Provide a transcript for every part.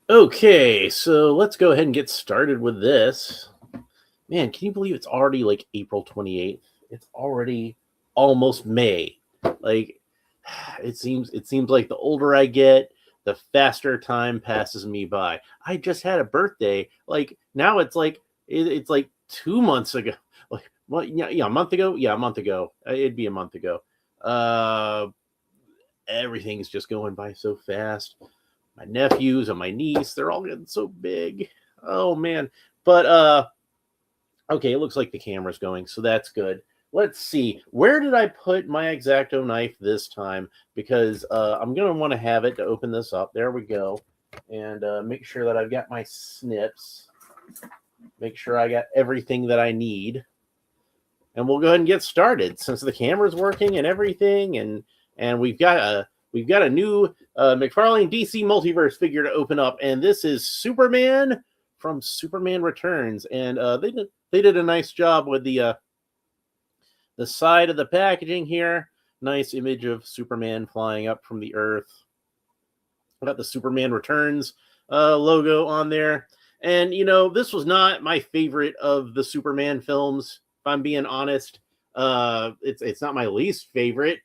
Okay, so let's go ahead and get started with this. Man, can you believe it's already like April 28th? It's already almost May. Like it seems like the older I get, the faster time passes me by. I just had a birthday. Like now it's like 2 months ago. Like what yeah, a month ago? Yeah, a month ago. It'd be a month ago. Uh Everything's just going by so fast. My nephews and my niece, they're all getting so big. Oh man. But okay, it looks like the camera's going, so that's good. Let's see. Where did I put my X-Acto knife this time? Because I'm going to want to have it to open this up. There we go. And make sure that I've got my snips. Make sure I got everything that I need. And we'll go ahead and get started since the camera's working and everything. And we've got a new Mcfarlane DC Multiverse figure to open up. And this is Superman from Superman Returns. And they did a nice job with the side of the packaging here. Nice image of Superman flying up from the Earth. Got the Superman Returns logo on there. And, you know, this was not my favorite of the Superman films, if I'm being honest. It's not my least favorite.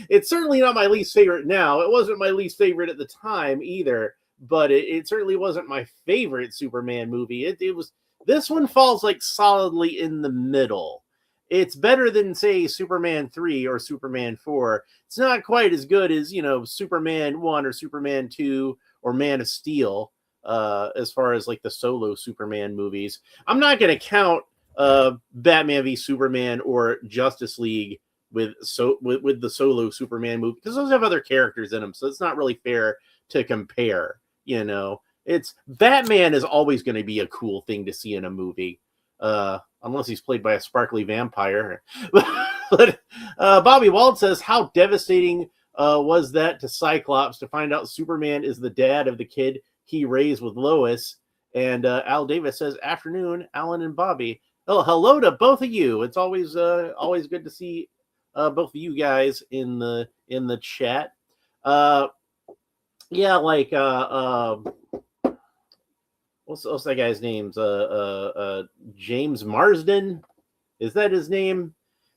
It's certainly not my least favorite now. It wasn't my least favorite at the time either, but it certainly wasn't my favorite Superman movie. It was. This one falls like solidly in the middle. It's better than, say, Superman 3 or Superman 4. It's not quite as good as, you know, Superman 1 or Superman 2 or Man of Steel, as far as like the solo Superman movies. I'm not going to count Batman v Superman or Justice League with the solo Superman movie, because those have other characters in them, so it's not really fair to compare. You know, it's Batman is always going to be a cool thing to see in a movie, unless he's played by a sparkly vampire. But Bobby Wald says, how devastating was that to Cyclops to find out Superman is the dad of the kid he raised with Lois? And Al Davis says, afternoon, Alan and Bobby. Oh, hello to both of you. It's always good to see both of you guys in the chat. Yeah, like what's that guy's name? James Marsden. Is that his name?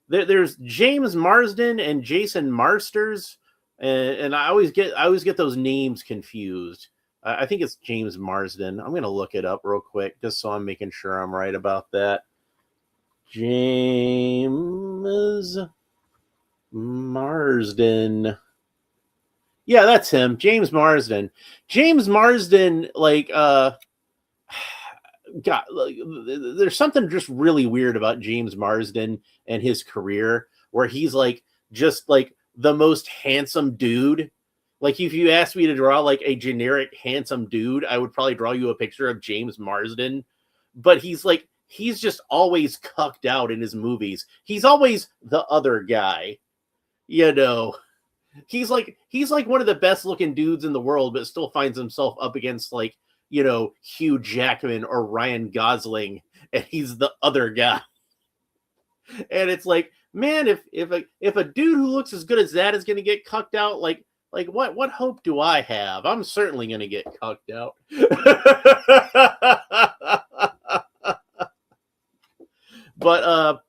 There's James Marsden and Jason Marsters, and I always get those names confused. I think it's James Marsden. I'm gonna look it up real quick just so I'm making sure I'm right about that. James Marsden. Yeah, that's him. James Marsden. James Marsden, like, God, there's something just really weird about James Marsden and his career, where he's like just like the most handsome dude. Like, if you asked me to draw like a generic handsome dude, I would probably draw you a picture of James Marsden. But he's just always cucked out in his movies. He's always the other guy, you know. He's like one of the best looking dudes in the world, but still finds himself up against, like, you know, Hugh Jackman or Ryan Gosling, and he's the other guy. And it's like, man, if a dude who looks as good as that is going to get cucked out, like what hope do I have? I'm certainly going to get cucked out. But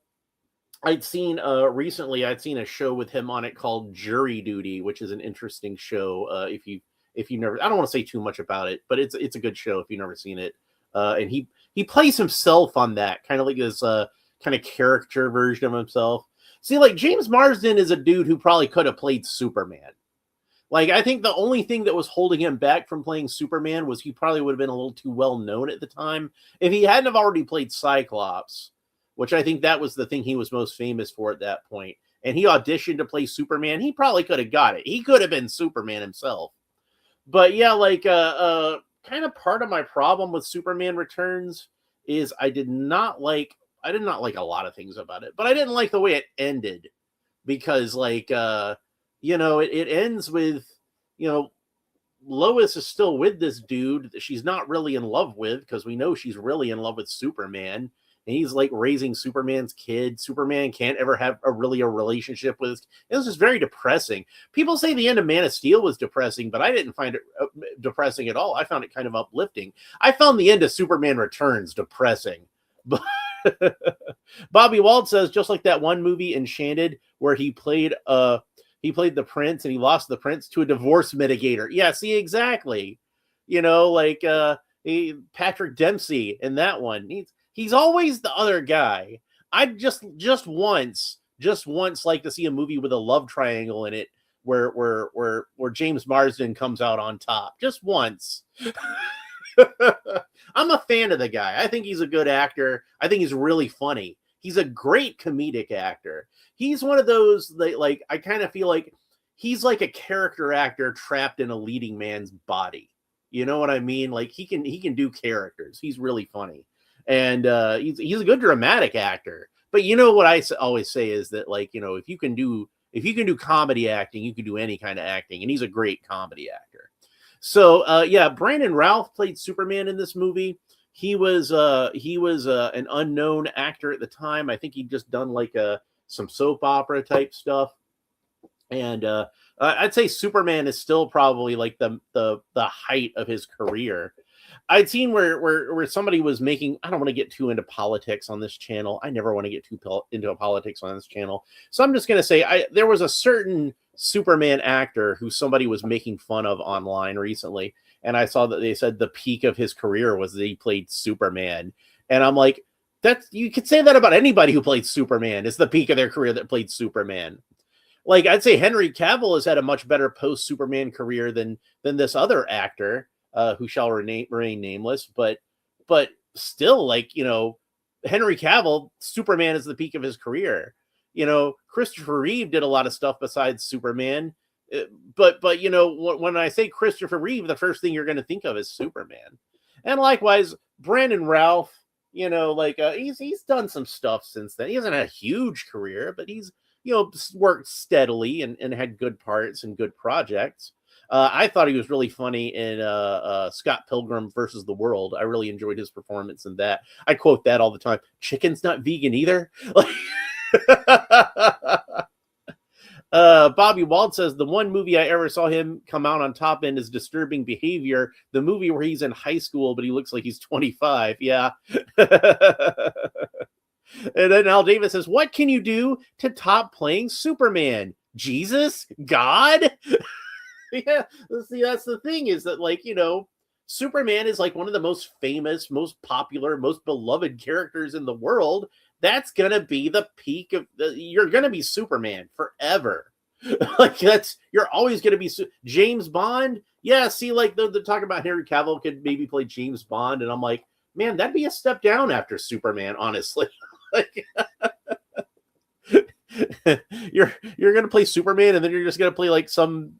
recently I'd seen a show with him on it called Jury Duty, which is an interesting show. If you never, I don't want to say too much about it, but it's a good show if you've never seen it. And he plays himself on that, kind of like this kind of character version of himself. See, like, James Marsden is a dude who probably could have played Superman. Like, I think the only thing that was holding him back from playing Superman was he probably would have been a little too well known at the time. If he hadn't have already played Cyclops, which I think that was the thing he was most famous for at that point, and he auditioned to play Superman, he probably could have got it. He could have been Superman himself. But yeah, like, kind of part of my problem with Superman Returns is I did not like a lot of things about it, but I didn't like the way it ended, because, like, you know, it ends with, you know, Lois is still with this dude that she's not really in love with, because we know she's really in love with Superman. and he's like raising Superman's kid. Superman can't ever have a relationship with his. It was just very depressing. People say the end of Man of Steel was depressing, but I didn't find it depressing at all. I found it kind of uplifting. I found the end of Superman Returns depressing. But Bobby Wald says, just like that one movie Enchanted where he played the prince and he lost the prince to a divorce mitigator. Yeah, see, exactly. Like Patrick Dempsey in that one. He's always the other guy. I'd just once like to see a movie with a love triangle in it where James Marsden comes out on top. Just once. I'm a fan of the guy. I think he's a good actor. I think he's really funny. He's a great comedic actor. He's one of those that, like, I kind of feel like he's like a character actor trapped in a leading man's body. You know what I mean? Like he can do characters. He's really funny. And he's a good dramatic actor. But you know what I always say is that, like, if you can do comedy acting, you can do any kind of acting, and he's a great comedy actor. So yeah, Brandon Routh played Superman in this movie. He was an unknown actor at the time. I think he'd just done like some soap opera type stuff. And I'd say Superman is still probably like the height of his career. I'd seen where somebody was making, I don't want to get too into politics on this channel. I never want to get too into politics on this channel. So I'm just going to say there was a certain Superman actor who somebody was making fun of online recently. And I saw that they said the peak of his career was that he played Superman. And I'm like, you could say that about anybody who played Superman. It's the peak of their career that played Superman. Like, I'd say Henry Cavill has had a much better post-Superman career than this other actor, who shall remain nameless. But still, like, Henry Cavill, Superman is the peak of his career. Christopher Reeve did a lot of stuff besides Superman. But when I say Christopher Reeve, the first thing you're going to think of is Superman. And likewise, Brandon Routh, he's done some stuff since then. He hasn't had a huge career, but he's worked steadily and had good parts and good projects. I thought he was really funny in Scott Pilgrim versus the World. I really enjoyed his performance in that. I quote that all the time. Chicken's not vegan either. Bobby Wald says, the one movie I ever saw him come out on top in is Disturbing Behavior, the movie where he's in high school, but he looks like he's 25. Yeah. And then Al Davis says, what can you do to top playing Superman? Jesus? God? Yeah, see, that's the thing, is that, like, Superman is like one of the most famous, most popular, most beloved characters in the world. That's gonna be the peak of you're gonna be Superman forever. Like, you're always gonna be James Bond. Yeah, see, like they're talking about Henry Cavill could maybe play James Bond, and I'm like, man, that'd be a step down after Superman, honestly. Like, you're gonna play Superman, and then you're just gonna play like some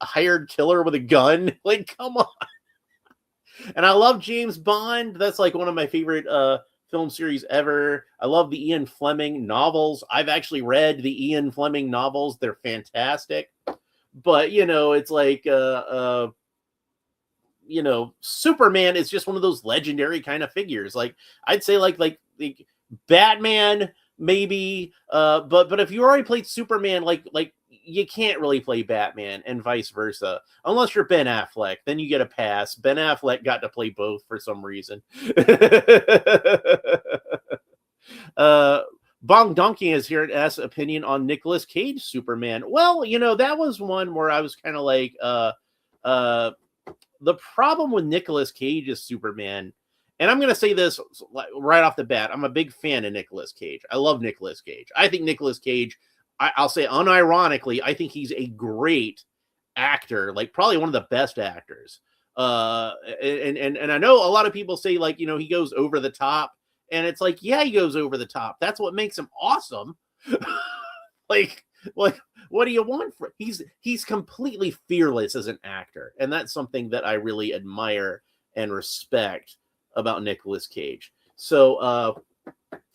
hired killer with a gun. Like, come on. And I love James Bond. That's like one of my favorite film series ever. I love the Ian Fleming novels. I've actually read the Ian Fleming novels. They're fantastic. But it's like Superman is just one of those legendary kind of figures. Like, I'd say like Batman maybe, but if you already played Superman, like you can't really play Batman, and vice versa, unless you're Ben Affleck. Then you get a pass. Ben Affleck got to play both for some reason. Bong Donkey is here to ask opinion on Nicolas Cage Superman. Well, that was one where I was kind of like, the problem with Nicolas Cage's Superman, and I'm going to say this right off the bat, I'm a big fan of Nicolas Cage. I love Nicolas Cage. I think Nicolas Cage, I'll say unironically, I think he's a great actor, like probably one of the best actors. And I know a lot of people say, like, he goes over the top, and it's like, yeah, he goes over the top. That's what makes him awesome. like what do you want for he's completely fearless as an actor, and that's something that I really admire and respect about Nicolas Cage. So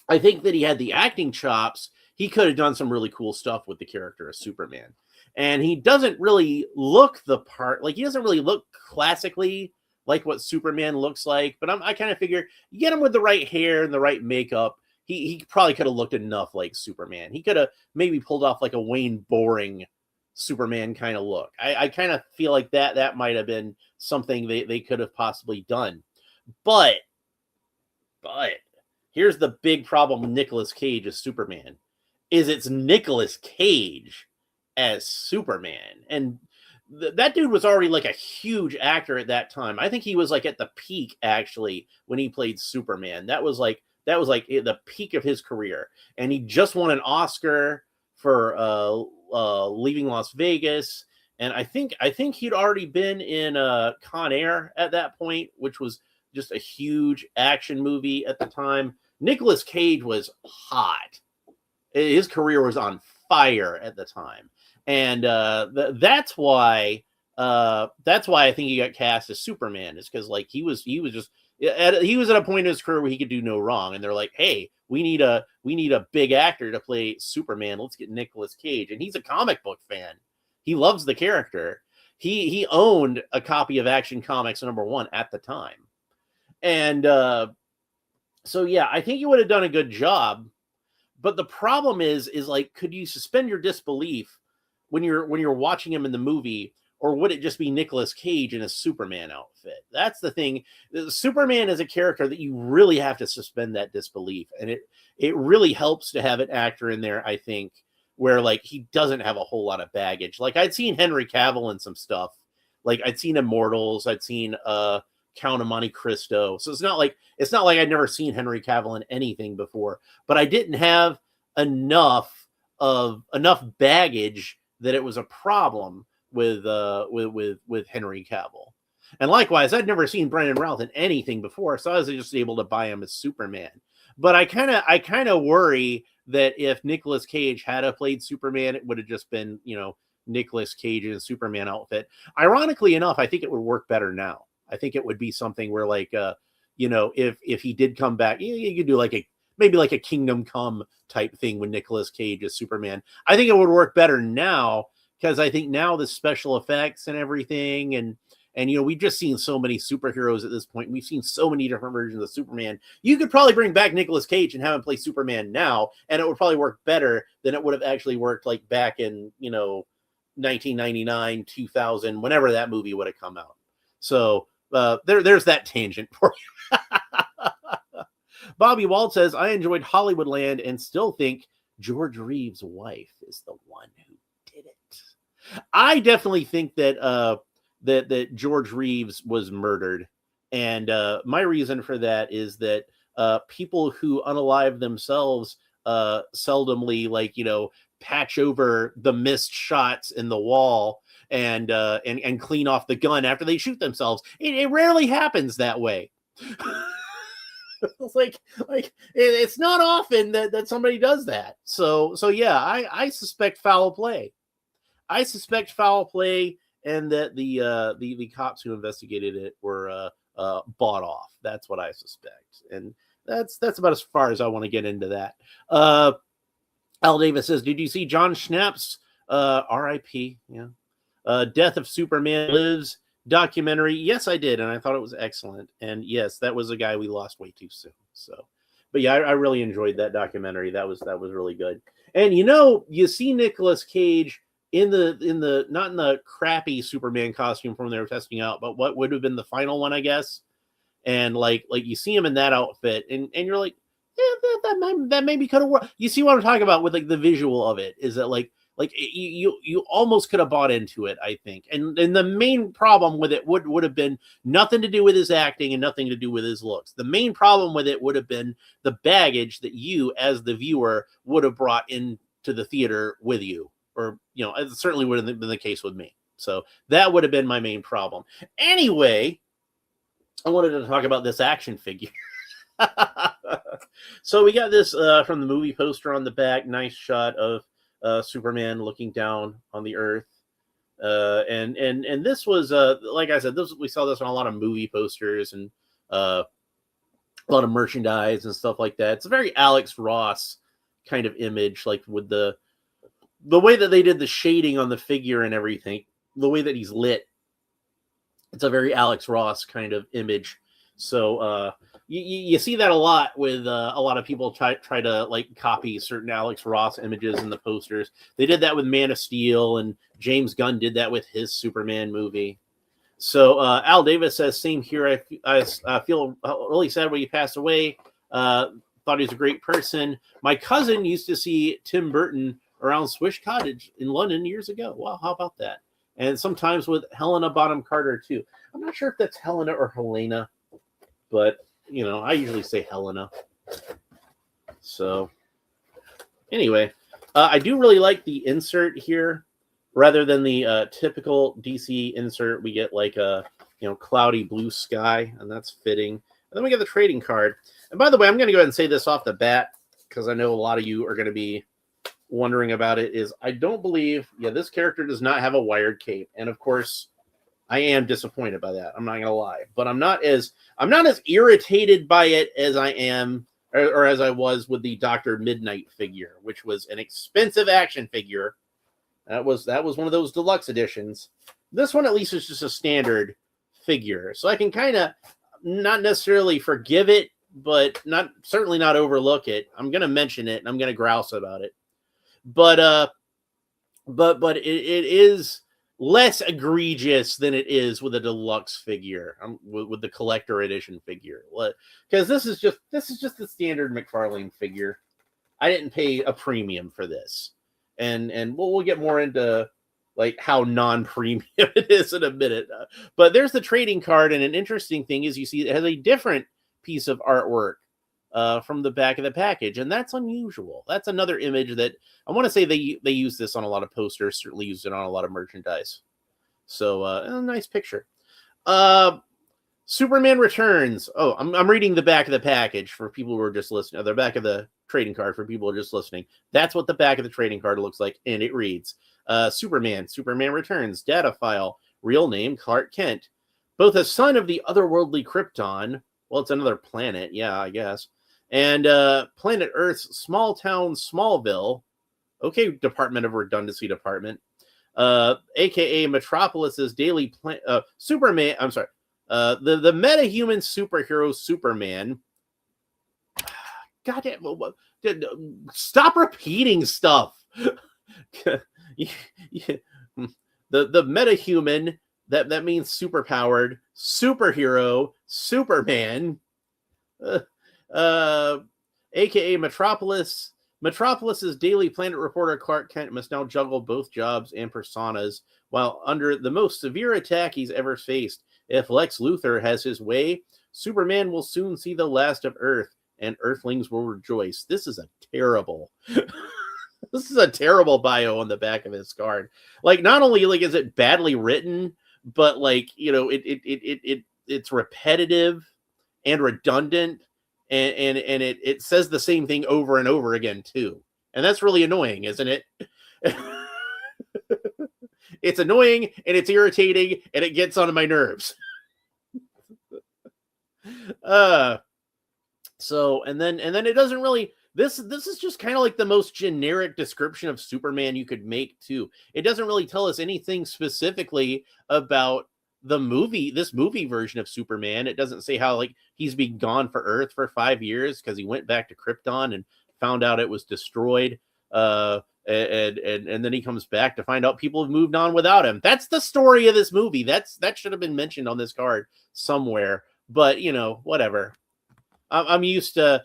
I think that he had the acting chops. He could have done some really cool stuff with the character of Superman. And he doesn't really look the part. Like, he doesn't really look classically like what Superman looks like, but I kind of figure you get him with the right hair and the right makeup. He probably could have looked enough like Superman. He could have maybe pulled off like a Wayne Boring Superman kind of look. I kind of feel like that might have been something they could have possibly done. But here's the big problem with Nicolas Cage as Superman is it's Nicolas Cage as Superman. And that dude was already like a huge actor at that time. I think he was like at the peak actually when he played Superman. That was like the peak of his career. And he just won an Oscar for Leaving Las Vegas. And I think he'd already been in Con Air at that point, which was just a huge action movie at the time. Nicolas Cage was hot. His career was on fire at the time. And that's why I think he got cast as Superman, is because like he was at a point in his career where he could do no wrong, and they're like, hey, we need a big actor to play Superman. Let's get Nicolas Cage. And he's a comic book fan. He loves the character. He owned a copy of Action Comics #1 at the time. And so yeah, I think he would have done a good job. But the problem is like, could you suspend your disbelief when you're watching him in the movie, or would it just be Nicolas Cage in a Superman outfit? That's the thing. Superman is a character that you really have to suspend that disbelief, and it really helps to have an actor in there, I think, where like he doesn't have a whole lot of baggage. Like I'd seen Henry Cavill in some stuff. Like I'd seen Immortals, I'd seen Count of Monte Cristo. So it's not like I'd never seen Henry Cavill in anything before, but I didn't have enough baggage that it was a problem with Henry Cavill. And likewise, I'd never seen Brandon Routh in anything before, so I was just able to buy him as Superman. But I kind of worry that if Nicolas Cage had played Superman, it would have just been, Nicolas Cage in a Superman outfit. Ironically enough, I think it would work better now. I think it would be something where like, if he did come back, you could do like maybe like a Kingdom Come type thing with Nicolas Cage as Superman. I think it would work better now, because I think now the special effects and everything, and we've just seen so many superheroes at this point. We've seen so many different versions of Superman. You could probably bring back Nicolas Cage and have him play Superman now, and it would probably work better than it would have actually worked like back in 1999, 2000, whenever that movie would have come out. So there's that tangent for you. Bobby Wald says, I enjoyed Hollywoodland and still think George Reeves' wife is the one who did it. I definitely think that that George Reeves was murdered. And my reason for that is that people who unalive themselves seldomly, like, patch over the missed shots in the wall and clean off the gun after they shoot themselves. It rarely happens that way. like it's not often that somebody does that. So yeah, I suspect foul play. I suspect foul play, and that the cops who investigated it were bought off. That's what I suspect, and that's about as far as I want to get into that. Al Davis says, did you see John Schnapp's R.I.P. Yeah, Death of Superman Lives documentary? Yes, I did, and I thought it was excellent. And yes, that was a guy we lost way too soon. So, but yeah, I really enjoyed that documentary. That was really good. And you see Nicolas Cage in the not in the crappy Superman costume from they were testing out, but what would have been the final one, I guess. And like you see him in that outfit, and you're like, yeah, that maybe could have worked. You see what I'm talking about with like the visual of it, is that like you almost could have bought into it, I think. And the main problem with it would have been nothing to do with his acting and nothing to do with his looks. The main problem with it would have been the baggage that you as the viewer would have brought into the theater with you, or it certainly would have been the case with me. So that would have been my main problem. Anyway, I wanted to talk about this action figure. So we got this from the movie poster on the back. Nice shot of Superman looking down on the earth. And this was, like I said, we saw this on a lot of movie posters and a lot of merchandise and stuff like that. It's a very Alex Ross kind of image, like with the way that they did the shading on the figure and everything, the way that he's lit. It's a very Alex Ross kind of image. So you see that a lot with a lot of people try to like copy certain Alex Ross images in the posters. They did that with Man of Steel, and James Gunn did that with his Superman movie. So Al Davis says, same here. I feel really sad when he passed away. Thought he was a great person. My cousin used to see Tim Burton around Swish Cottage in London years ago. Wow, how about that? And sometimes with Helena Bonham Carter too. I'm not sure if that's Helena or Helena, but you know, I usually say Helena. So anyway, I do really like the insert here. Rather than the typical DC insert, we get like a cloudy blue sky, and that's fitting. And then we get the trading card. And by the way, I'm going to go ahead and say this off the bat because I know a lot of you are going to be wondering about it. Is I don't believe, this character does not have a wired cape, and of course, I am disappointed by that. I'm not going to lie, but I'm not as irritated by it as I am, or as I was with the Dr. Midnight figure, which was an expensive action figure. That was one of those deluxe editions. This one at least is just a standard figure, so I can kind of not necessarily forgive it, but certainly not overlook it. I'm gonna mention it and I'm gonna grouse about it, but it is less egregious than it is with a deluxe figure, with the collector edition figure, because this is just the standard Mcfarlane figure. I didn't pay a premium for this. And we'll get more into like how non-premium it is in a minute. But there's the trading card, and an interesting thing is you see it has a different piece of artwork from the back of the package, and that's unusual. That's another image that I want to say they use this on a lot of posters, certainly used it on a lot of merchandise. So a nice picture. Superman Returns. Oh, I'm reading the back of the package for people who are just listening. The back of the trading card for people who are just listening. That's what the back of the trading card looks like, and it reads, Superman Returns, data file, real name Clark Kent. Both a son of the otherworldly Krypton, well, it's another planet, yeah, I guess, and planet Earth's small town Smallville, okay, Department of Redundancy Department, aka Metropolis's daily Superman, I'm sorry, the meta-human superhero Superman. God damn, stop repeating stuff. The meta-human, that means superpowered, superhero, Superman, aka Metropolis's daily planet reporter Clark Kent must now juggle both jobs and personas while under the most severe attack he's ever faced. If Lex Luthor has his way, Superman will soon see the last of Earth, and Earthlings will rejoice. This is a terrible bio on the back of his card. Like, not only like is it badly written, but like, it's repetitive and redundant, and it says the same thing over and over again too. And that's really annoying, isn't it? It's annoying and it's irritating and it gets onto my nerves. So and then it doesn't really, this is just kind of like the most generic description of Superman you could make too. It doesn't really tell us anything specifically about this movie version of Superman. It doesn't say how like he's been gone for Earth for 5 years because he went back to Krypton and found out it was destroyed. And then he comes back to find out people have moved on without him. That's the story of this movie. That should have been mentioned on this card somewhere. But whatever. I'm used to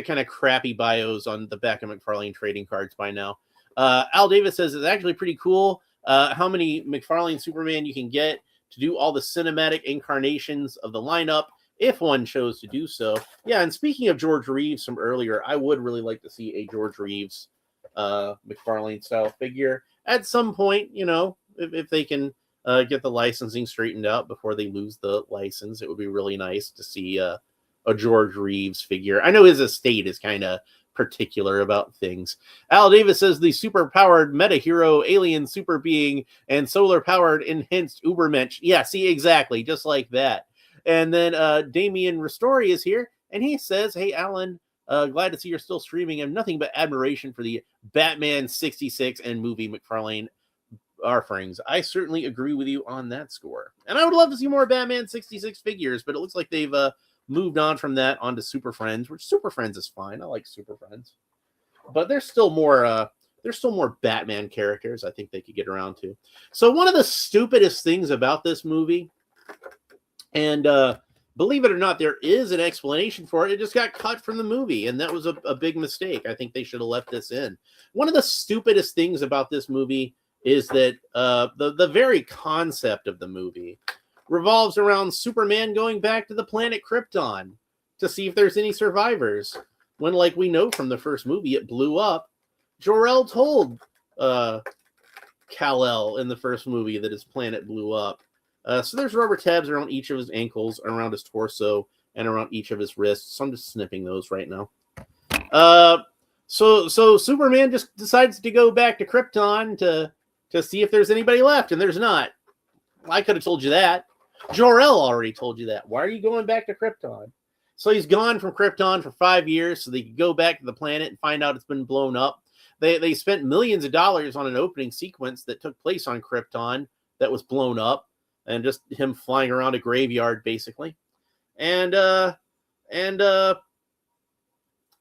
kind of crappy bios on the back of Mcfarlane trading cards by now. Al Davis says it's actually pretty cool how many Mcfarlane Superman you can get to do all the cinematic incarnations of the lineup if one chose to do so. Yeah, and speaking of George Reeves from earlier, I would really like to see a George Reeves Mcfarlane style figure at some point, if they can get the licensing straightened out before they lose the license. It would be really nice to see a George Reeves figure. I know his estate is kind of particular about things. Al Davis says the super-powered meta-hero, alien super being, and solar-powered enhanced ubermensch. Yeah, see, exactly, just like that. And then Damian Ristori is here, and he says, hey, Alan, glad to see you're still streaming. I have nothing but admiration for the Batman 66 and movie Mcfarlane Frings, I certainly agree with you on that score. And I would love to see more Batman 66 figures, but it looks like they've moved on from that onto Super Friends, which Super Friends is fine. I like Super Friends, but there's still more. There's still more Batman characters I think they could get around to. So one of the stupidest things about this movie, and believe it or not, there is an explanation for it. It just got cut from the movie, and that was a big mistake. I think they should have left this in. One of the stupidest things about this movie is that the very concept of the movie revolves around Superman going back to the planet Krypton to see if there's any survivors. When, like we know from the first movie, it blew up. Jor-El told Kal-El in the first movie that his planet blew up. So there's rubber tabs around each of his ankles, around his torso, and around each of his wrists. So I'm just snipping those right now. So Superman just decides to go back to Krypton to see if there's anybody left, and there's not. I could have told you that. Jor-El already told you that. Why are you going back to Krypton? So he's gone from Krypton for 5 years so they could go back to the planet and find out it's been blown up. They spent millions of dollars on an opening sequence that took place on Krypton that was blown up, and just him flying around a graveyard, basically. And that's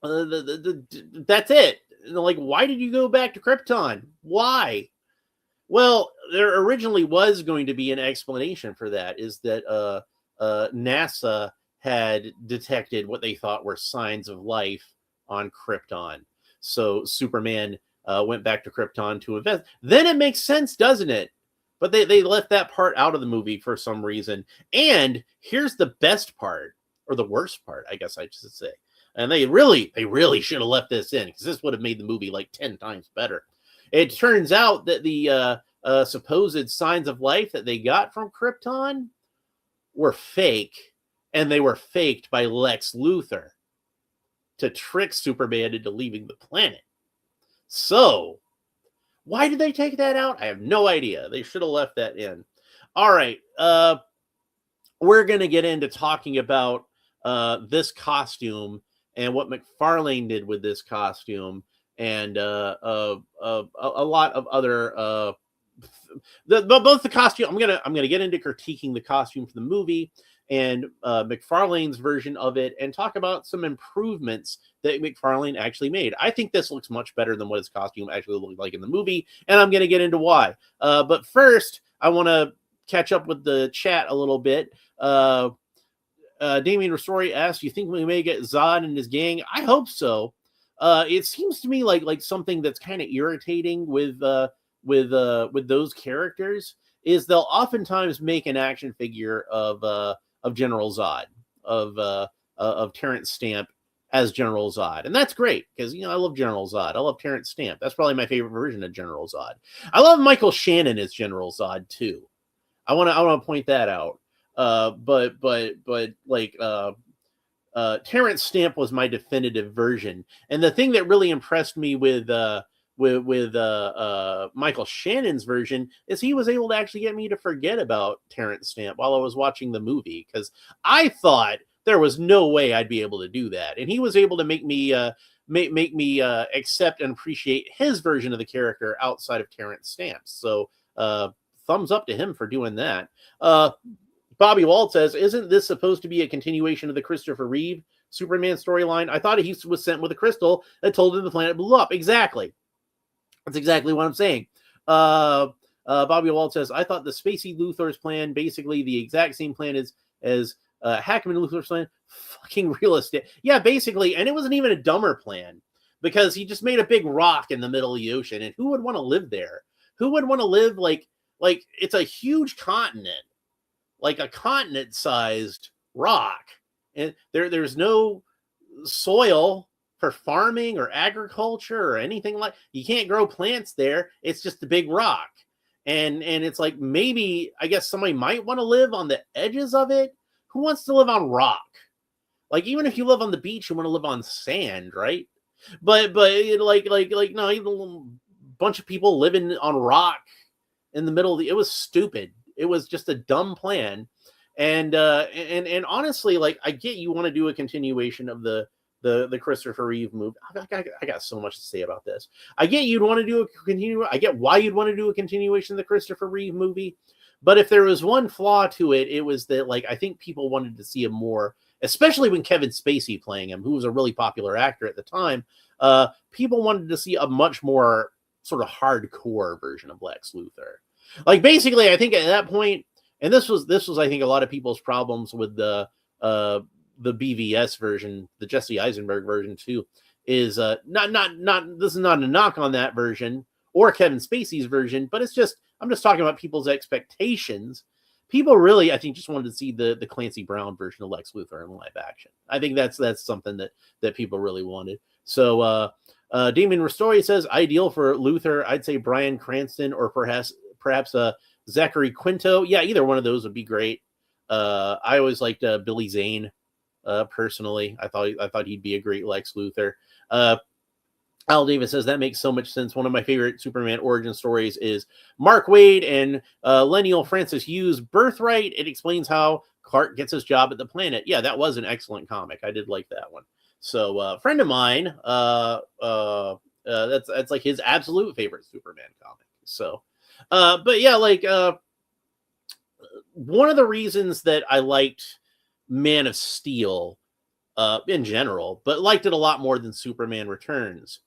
it. Like, why did you go back to Krypton? Why? Well, there originally was going to be an explanation for that, is that NASA had detected what they thought were signs of life on Krypton. So Superman went back to Krypton to invest. Then it makes sense, doesn't it? But they left that part out of the movie for some reason. And here's the best part, or the worst part, I guess I should say. And they really should have left this in, because this would have made the movie like 10 times better. It turns out that the supposed signs of life that they got from Krypton were fake, and they were faked by Lex Luthor to trick Superman into leaving the planet. So, why did they take that out? I have no idea. They should have left that in. All right. We're going to get into talking about this costume and what Mcfarlane did with this costume, and a lot of other both the costume. I'm gonna get into critiquing the costume for the movie and Mcfarlane's version of it, and talk about some improvements that Mcfarlane actually made. I think this looks much better than what his costume actually looked like in the movie, and I'm going to get into why. But first, I want to catch up with the chat a little bit. Damien Ristori asked, "You think we may get Zod and his gang?" I hope so. It seems to me like something that's kind of irritating with those characters is they'll oftentimes make an action figure of General Zod, of Terrence Stamp as General Zod. And that's great, because, I love General Zod. I love Terrence Stamp. That's probably my favorite version of General Zod. I love Michael Shannon as General Zod, too. I want to point that out. But Terrence Stamp was my definitive version. And the thing that really impressed me with Michael Shannon's version is he was able to actually get me to forget about Terrence Stamp while I was watching the movie, because I thought there was no way I'd be able to do that, and he was able to make me accept and appreciate his version of the character outside of Terrence Stamp's. So thumbs up to him for doing that. Bobby Wald says, "Isn't this supposed to be a continuation of the Christopher Reeve Superman storyline? I thought he was sent with a crystal that told him the planet blew up." Exactly. That's exactly what I'm saying. Bobby Wald says, "I thought the Spacey Luthor's plan, basically the exact same plan as Hackman Luthor's plan." Fucking real estate. Yeah, basically. And it wasn't even a dumber plan, because he just made a big rock in the middle of the ocean. And who would want to live there? Who would want to live like it's a huge continent, like a continent-sized rock. And there's no soil for farming or agriculture or anything like. You can't grow plants there. It's just a big rock. And it's like, maybe, I guess somebody might want to live on the edges of it. Who wants to live on rock? Like, even if you live on the beach, you want to live on sand, right? But no, even a bunch of people living on rock in the middle of it was stupid. It was just a dumb plan. And honestly, like, I get you want to do a continuation of the the Christopher Reeve movie. I got so much to say about this. I get you'd want to do a I get why you'd want to do a continuation of the Christopher Reeve movie, but if there was one flaw to it, it was that like I think people wanted to see him more, especially when Kevin Spacey playing him, who was a really popular actor at the time. People wanted to see a much more sort of hardcore version of Lex Luthor. Like basically, I think at that point, and this was I think a lot of people's problems with the BVS version, the Jesse Eisenberg version too, is not this is not a knock on that version or Kevin Spacey's version, but it's just I'm just talking about people's expectations. People really, I think, just wanted to see the Clancy Brown version of Lex Luthor in live action. I think that's something that people really wanted. So Damien Ristori says ideal for Luthor, I'd say Bryan Cranston or perhaps Zachary Quinto. Yeah, either one of those would be great. I always liked Billy Zane. Personally, I thought he'd be a great Lex Luthor. Al Davis says that makes so much sense. One of my favorite Superman origin stories is Mark Waid and Leniel Francis Hughes' Birthright. It explains how Clark gets his job at the planet. Yeah, that was an excellent comic. I did like that one. So a friend of mine, that's like his absolute favorite Superman comic. So, but yeah, like one of the reasons that I liked Man of Steel in general, but liked it a lot more than Superman Returns.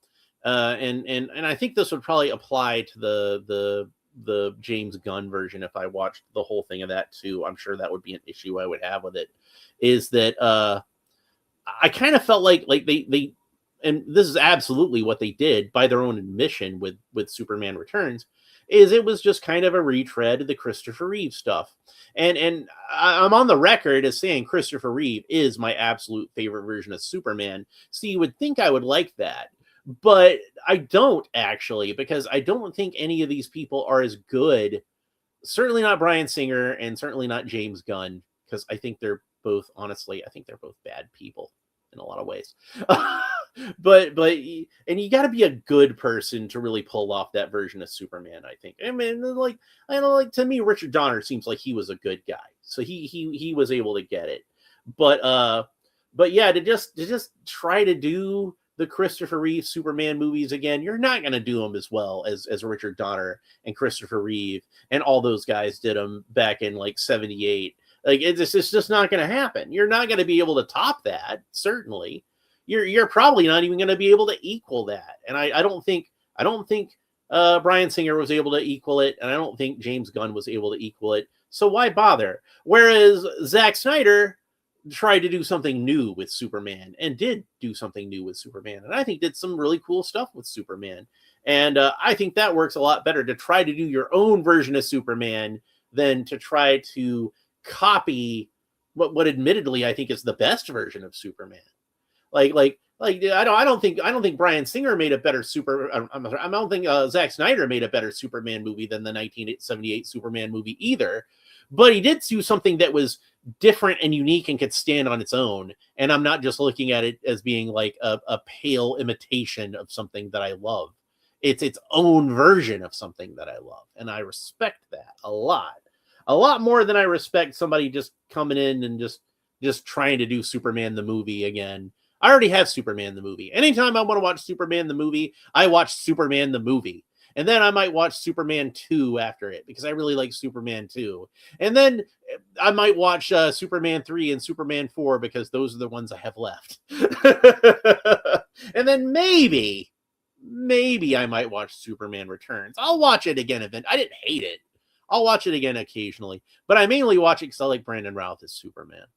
And I think this would probably apply to the James Gunn version if I watched the whole thing of that too. I'm sure that would be an issue I would have with it. Is that I kind of felt like they and this is absolutely what they did by their own admission with Superman Returns, is it was just kind of a retread of the Christopher Reeve stuff. And I'm on the record as saying Christopher Reeve is my absolute favorite version of Superman. So you would think I would like that. But I don't actually, because I don't think any of these people are as good. Certainly not Bryan Singer and certainly not James Gunn, because I think they're both, honestly, I think they're both bad people in a lot of ways. but and you got to be a good person to really pull off that version of Superman, I think. I mean, like, I don't know, like, to me, Richard Donner seems like he was a good guy, so he was able to get it. But yeah, to just try to do the Christopher Reeve Superman movies again, you're not going to do them as well as Richard Donner and Christopher Reeve and all those guys did them back in like 78. Like it's just not going to happen. You're not going to be able to top that. Certainly, you're probably not even going to be able to equal that. And I don't think Bryan Singer was able to equal it, and I don't think James Gunn was able to equal it. So why bother? Whereas Zack Snyder tried to do something new with Superman and did do something new with Superman, and I think did some really cool stuff with Superman. And I think that works a lot better to try to do your own version of Superman than to try to copy what admittedly I think is the best version of Superman. Like I don't think Bryan Singer made a better I don't think Zack Snyder made a better Superman movie than the 1978 Superman movie either. But he did do something that was different and unique and could stand on its own. And I'm not just looking at it as being like a pale imitation of something that I love. It's its own version of something that I love. And I respect that a lot more than I respect somebody just coming in and just trying to do Superman the movie again. I already have Superman the movie. Anytime I want to watch Superman the movie, I watch Superman the movie. And then I might watch Superman 2 after it because I really like Superman 2. And then I might watch Superman 3 and Superman 4 because those are the ones I have left. And then maybe I might watch Superman Returns. I'll watch it again if I didn't hate it. I'll watch it again occasionally. But I mainly watch it because I like Brandon Routh as Superman.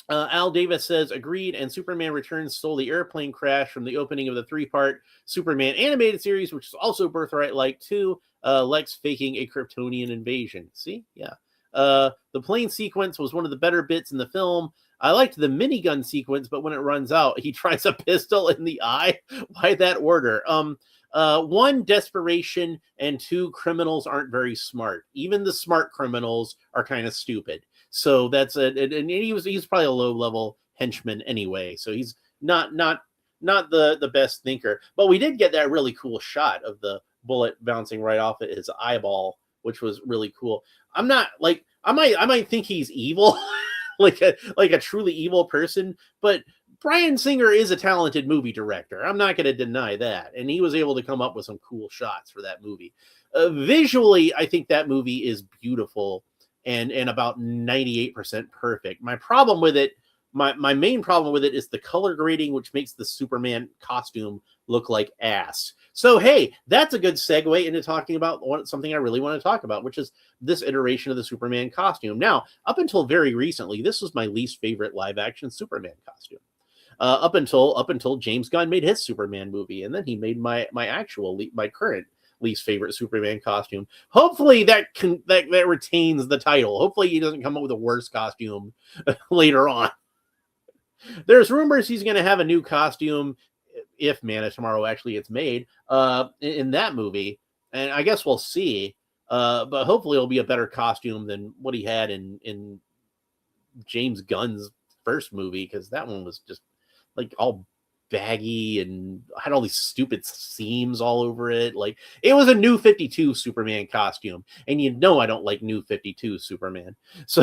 Al Davis says, agreed, and Superman Returns stole the airplane crash from the opening of the 3-part Superman animated series, which is also Birthright-like too. Lex faking a Kryptonian invasion. See? Yeah. The plane sequence was one of the better bits in the film. I liked the minigun sequence, but when it runs out, he tries a pistol in the eye. Why that order? 1, desperation, and 2, criminals aren't very smart. Even the smart criminals are kind of stupid. So that's it. And he's probably a low-level henchman anyway. So he's not the best thinker. But we did get that really cool shot of the bullet bouncing right off at his eyeball, which was really cool. I'm not like I might think he's evil. like a truly evil person. But Bryan Singer is a talented movie director. I'm not going to deny that. And he was able to come up with some cool shots for that movie. Visually, I think that movie is beautiful and about 98% perfect. My problem with it, my main problem with it is the color grading, which makes the Superman costume look like ass. So, hey, that's a good segue into talking about something I really want to talk about, which is this iteration of the Superman costume. Now, up until very recently, this was my least favorite live action Superman costume. Up until James Gunn made his Superman movie, and then he made my current least favorite Superman costume. Hopefully that retains the title. Hopefully he doesn't come up with a worse costume later on. There's rumors he's going to have a new costume if Man of Tomorrow actually gets made in that movie, and I guess we'll see. But hopefully it'll be a better costume than what he had in James Gunn's first movie, because that one was just like all baggy and had all these stupid seams all over it. Like, it was a New 52 Superman costume, and you know I don't like New 52 Superman. So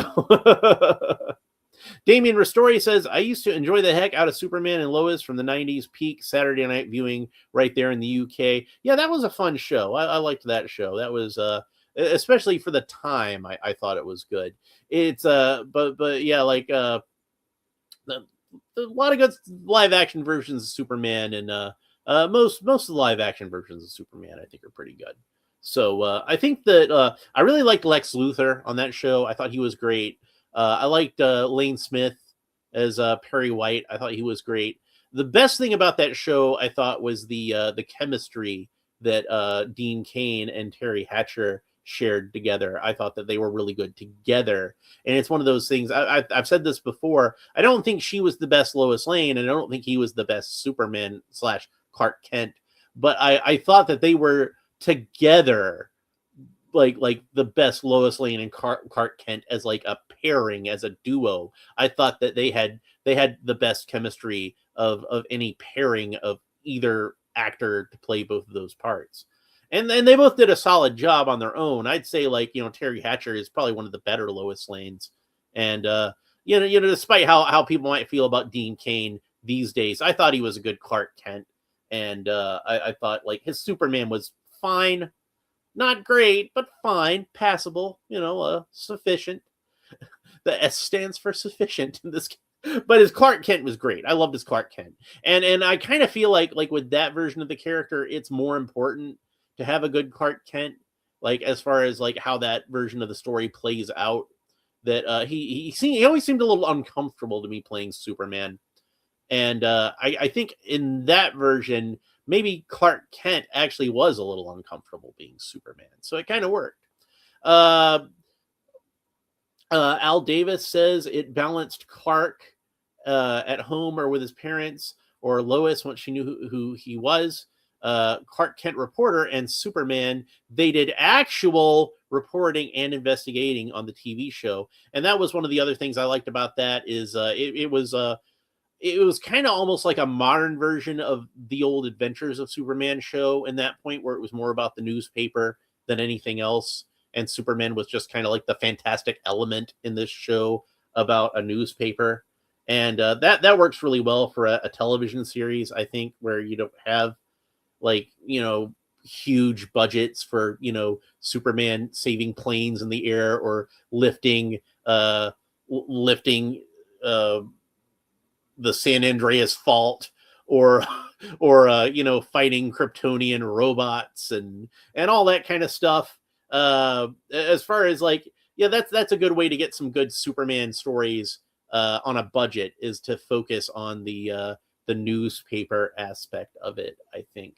Damien Ristori says, I used to enjoy the heck out of Superman and Lois from the 90s peak Saturday night viewing right there in the UK. Yeah, that was a fun show. I liked that show. That was especially for the time, I thought it was good. It's but yeah, like a lot of good live action versions of Superman, and most of the live action versions of Superman I think are pretty good. So I think that I really liked Lex Luthor on that show. I thought he was great. I liked Lane Smith as Perry White. I thought he was great. The best thing about that show, I thought, was the chemistry that Dean Cain and Terry Hatcher shared together. I thought that they were really good together. And it's one of those things, I've said this before, I don't think she was the best Lois Lane, and I don't think he was the best Superman / Clark Kent, but I thought that they were together like the best Lois Lane and Clark Kent as like a pairing, as a duo. I thought that they had the best chemistry of any pairing of either actor to play both of those parts. And they both did a solid job on their own. I'd say, like, Terry Hatcher is probably one of the better Lois Lanes. And despite how people might feel about Dean Cain these days, I thought he was a good Clark Kent. And I thought, like, his Superman was fine. Not great, but fine, passable, sufficient. The S stands for sufficient in this case. But his Clark Kent was great. I loved his Clark Kent. And I kind of feel like with that version of the character, it's more important to have a good Clark Kent, like, as far as like how that version of the story plays out. That he always seemed a little uncomfortable to me playing Superman. And I think in that version, maybe Clark Kent actually was a little uncomfortable being Superman. So it kind of worked. Al Davis says it balanced Clark at home or with his parents, or Lois once she knew who he was. Clark Kent reporter and Superman, they did actual reporting and investigating on the TV show. And that was one of the other things I liked about that is it was kind of almost like a modern version of the old Adventures of Superman show in that point, where it was more about the newspaper than anything else. And Superman was just kind of like the fantastic element in this show about a newspaper. And that works really well for a television series, I think, where you don't have huge budgets for, Superman saving planes in the air or lifting the San Andreas fault, or fighting Kryptonian robots and all that kind of stuff. As far as that's a good way to get some good Superman stories on a budget, is to focus on the newspaper aspect of it, I think.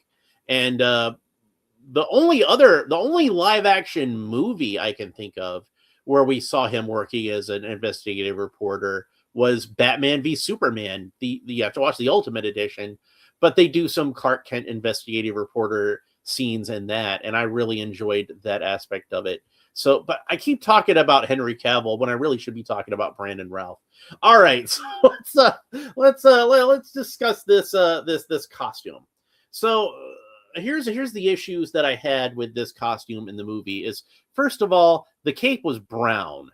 And the only live action movie I can think of where we saw him working as an investigative reporter was Batman v Superman. You have to watch the Ultimate Edition, but they do some Clark Kent investigative reporter scenes in that, and I really enjoyed that aspect of it. So, but I keep talking about Henry Cavill when I really should be talking about Brandon Routh. All right, so let's discuss this costume. So here's the issues that I had with this costume in the movie. Is, first of all, the cape was brown,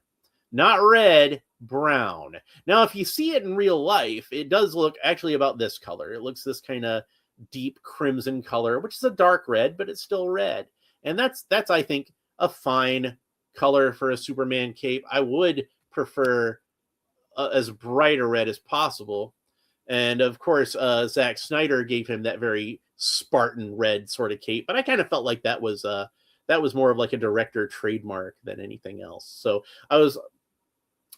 not red, brown. Now, if you see it in real life, it does look actually about this color. It looks this kind of deep crimson color, which is a dark red, but it's still red. And that's I think, a fine color for a Superman cape. I would prefer as bright a red as possible. And of course, Zack Snyder gave him that very Spartan red sort of cape, but I kind of felt like that was more of like a director trademark than anything else. So I was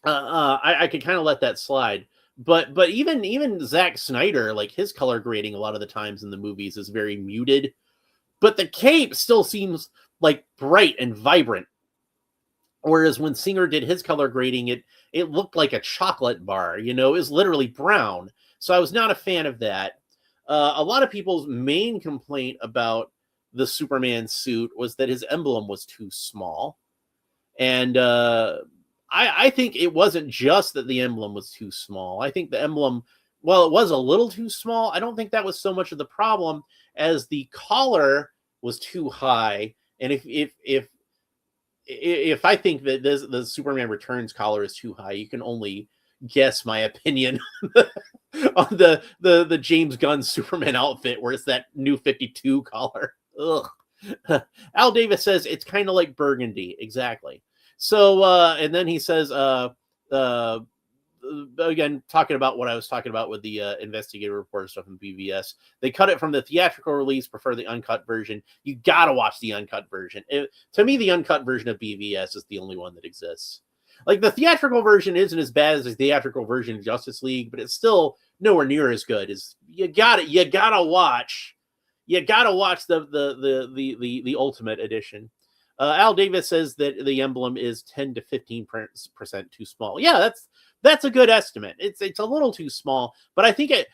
I could kind of let that slide. But even Zack Snyder, like his color grading a lot of the times in the movies is very muted, but the cape still seems like bright and vibrant. Whereas when Singer did his color grading, it looked like a chocolate bar, it was literally brown. So I was not a fan of that. A lot of people's main complaint about the Superman suit was that his emblem was too small. And I think it wasn't just that the emblem was too small. I think the emblem, well, it was a little too small. I don't think that was so much of the problem as the collar was too high. And if I think that the Superman Returns collar is too high, you can only guess my opinion on the James Gunn Superman outfit, where it's that new 52 collar. Ugh. Al Davis says it's kind of like burgundy. Exactly. So, and then he says, again, talking about what I was talking about with the investigative report stuff in BVS, they cut it from the theatrical release, prefer the uncut version. You got to watch the uncut version. To me, the uncut version of BVS is the only one that exists. Like, the theatrical version isn't as bad as the theatrical version of Justice League, but it's still nowhere near as good. You gotta watch the Ultimate Edition. Al Davis says that the emblem is 10 to 15% too small. Yeah, that's a good estimate. It's a little too small, but I think it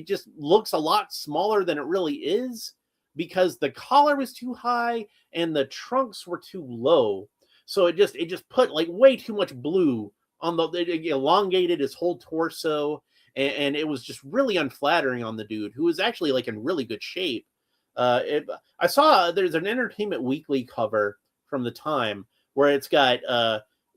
just looks a lot smaller than it really is because the collar was too high and the trunks were too low. So it just put like way too much blue on it elongated his whole torso, and it was just really unflattering on the dude, who was actually like in really good shape. I saw there's an Entertainment Weekly cover from the time where it's got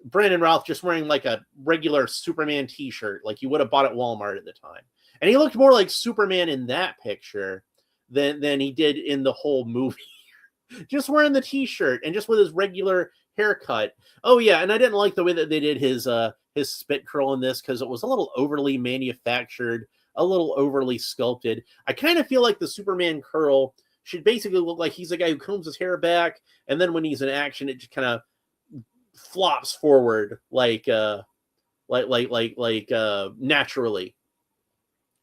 Brandon Routh just wearing like a regular Superman t-shirt, like you would have bought at Walmart at the time. And he looked more like Superman in that picture than he did in the whole movie. Just wearing the t-shirt and just with his regular haircut. Oh yeah, and I didn't like the way that they did his spit curl in this, because it was a little overly manufactured, a little overly sculpted. I kind of feel like the Superman curl should basically look like he's a guy who combs his hair back, and then when he's in action, it just kind of flops forward like naturally.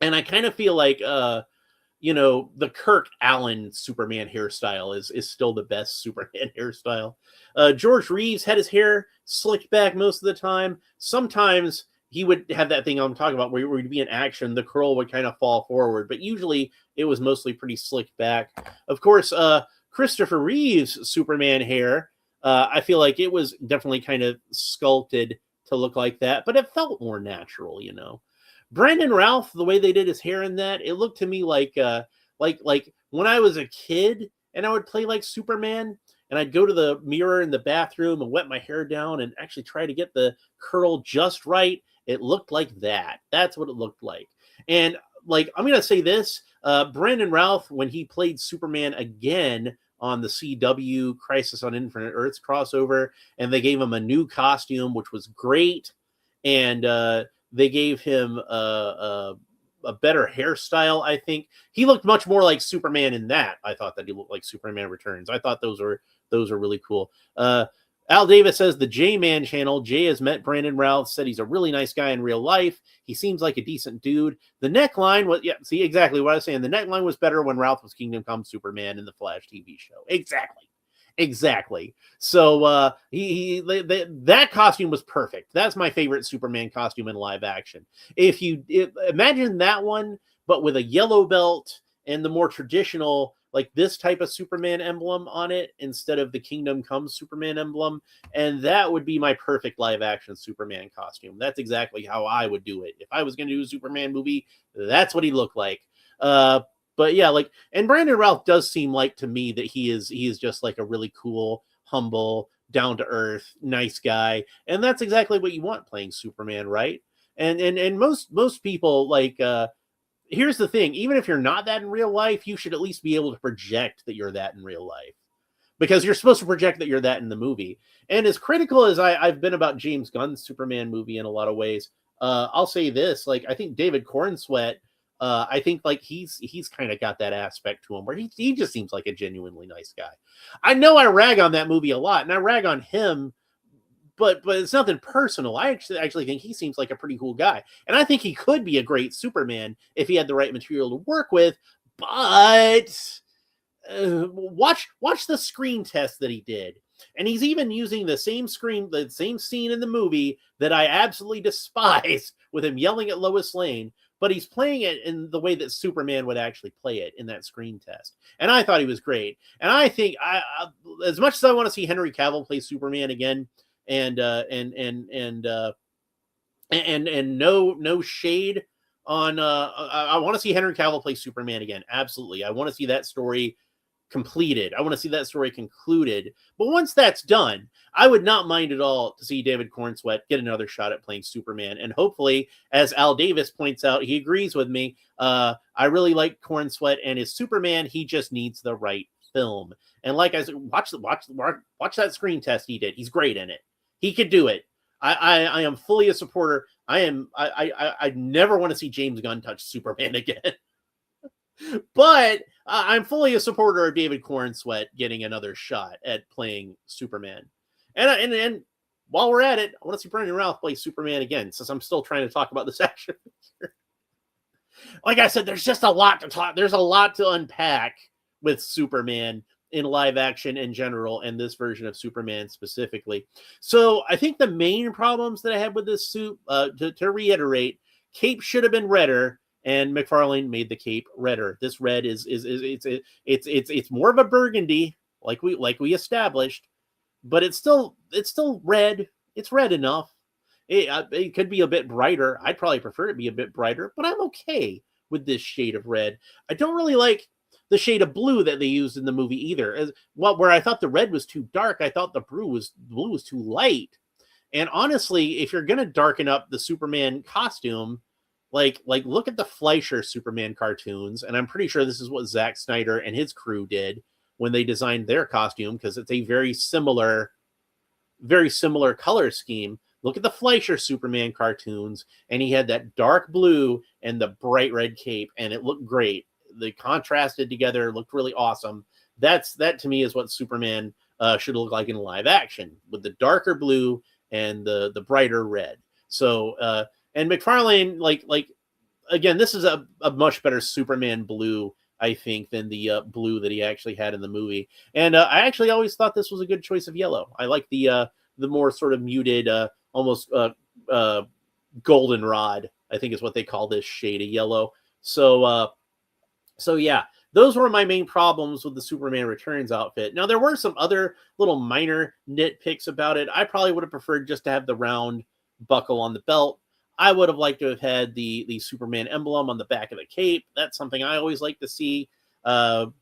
And I kind of feel like the Kirk Allen Superman hairstyle is still the best Superman hairstyle. George Reeves had his hair slicked back most of the time. Sometimes he would have that thing I'm talking about where he'd be in action, the curl would kind of fall forward, but usually it was mostly pretty slicked back. Of course, Christopher Reeve's Superman hair, I feel like it was definitely kind of sculpted to look like that, but it felt more natural, Brandon Routh, the way they did his hair in that, it looked to me like when I was a kid and I would play like Superman, and I'd go to the mirror in the bathroom and wet my hair down and actually try to get the curl just right. It looked like that. That's what it looked like. And like, I'm going to say this, Brandon Routh, when he played Superman again on the CW Crisis on Infinite Earths crossover, and they gave him a new costume, which was great. And they gave him a better hairstyle, I think. He looked much more like Superman in that. I thought that he looked like Superman Returns. I thought those are really cool. Al Davis says the J-Man channel. Jay has met Brandon Routh, said he's a really nice guy in real life. He seems like a decent dude. The neckline was, yeah, see, exactly what I was saying. The neckline was better when Routh was Kingdom Come Superman in the Flash TV show. Exactly. So that costume was perfect. That's my favorite Superman costume in live action. Imagine that one, but with a yellow belt and the more traditional, like this type of Superman emblem on it instead of the Kingdom Come Superman emblem, and that would be my perfect live action Superman costume. That's exactly how I would do it. If I was going to do a Superman movie, that's what he looked like. But yeah, and Brandon Routh does seem like to me that he is just like a really cool, humble, down to earth, nice guy, and that's exactly what you want playing Superman, right? And most people like here's the thing, even if you're not that in real life, you should at least be able to project that you're that in real life, because you're supposed to project that you're that in the movie. And as critical as I've been about James Gunn's Superman movie in a lot of ways, I'll say this: like, I think David Cornsweet, I think like he's kind of got that aspect to him where he just seems like a genuinely nice guy. I know I rag on that movie a lot, and I rag on him, but it's nothing personal. I actually think he seems like a pretty cool guy, and I think he could be a great Superman if he had the right material to work with. But watch the screen test that he did, and he's even using the same scene in the movie that I absolutely despise, with him yelling at Lois Lane, but he's playing it in the way that Superman would actually play it in that screen test, and I thought he was great. And I think as much as I want to see Henry Cavill play Superman again, and no shade on I want to see Henry Cavill play Superman again, absolutely. I want to see that story completed. I want to see that story concluded. But once that's done, I would not mind at all to see David Cornsweet get another shot at playing Superman. And hopefully, as Al Davis points out, he agrees with me. I really like Cornsweet and his Superman. He just needs the right film. And like I said, watch that screen test he did. He's great in it. He could do it. I am fully a supporter. I never want to see James Gunn touch Superman again. But I'm fully a supporter of David Cornsweet getting another shot at playing Superman. And while we're at it, I want to see Brandon Routh play Superman again, since I'm still trying to talk about this action figure. Like I said, there's just a lot to talk. There's a lot to unpack with Superman in live action in general, and this version of Superman specifically. So I think the main problems that I had with this suit, to reiterate, cape should have been redder, and Mcfarlane made the cape redder. This red is it's more of a burgundy, like we established, but it's still red. It's red enough. It could be a bit brighter. I'd probably prefer it to be a bit brighter, but I'm okay with this shade of red. I don't really like the shade of blue that they used in the movie either. Where I thought the red was too dark, I thought the blue was too light. And honestly, if you're gonna darken up the Superman costume, like look at the Fleischer Superman cartoons, and I'm pretty sure this is what Zack Snyder and his crew did when they designed their costume, because it's a very similar color scheme. Look at the Fleischer Superman cartoons, and he had that dark blue and the bright red cape, and it looked great. They contrasted together, looked really awesome. That to me is what Superman should look like in live action, with the darker blue and the brighter red. So and Mcfarlane, like again, this is a much better Superman blue, I think, than the blue that he actually had in the movie. And I actually always thought this was a good choice of yellow. I like the more sort of muted, almost goldenrod, I think is what they call this shade of yellow. So yeah, those were my main problems with the Superman Returns outfit. Now, there were some other little minor nitpicks about it. I probably would have preferred just to have the round buckle on the belt. I would have liked to have had the Superman emblem on the back of the cape. That's something I always like to see. But,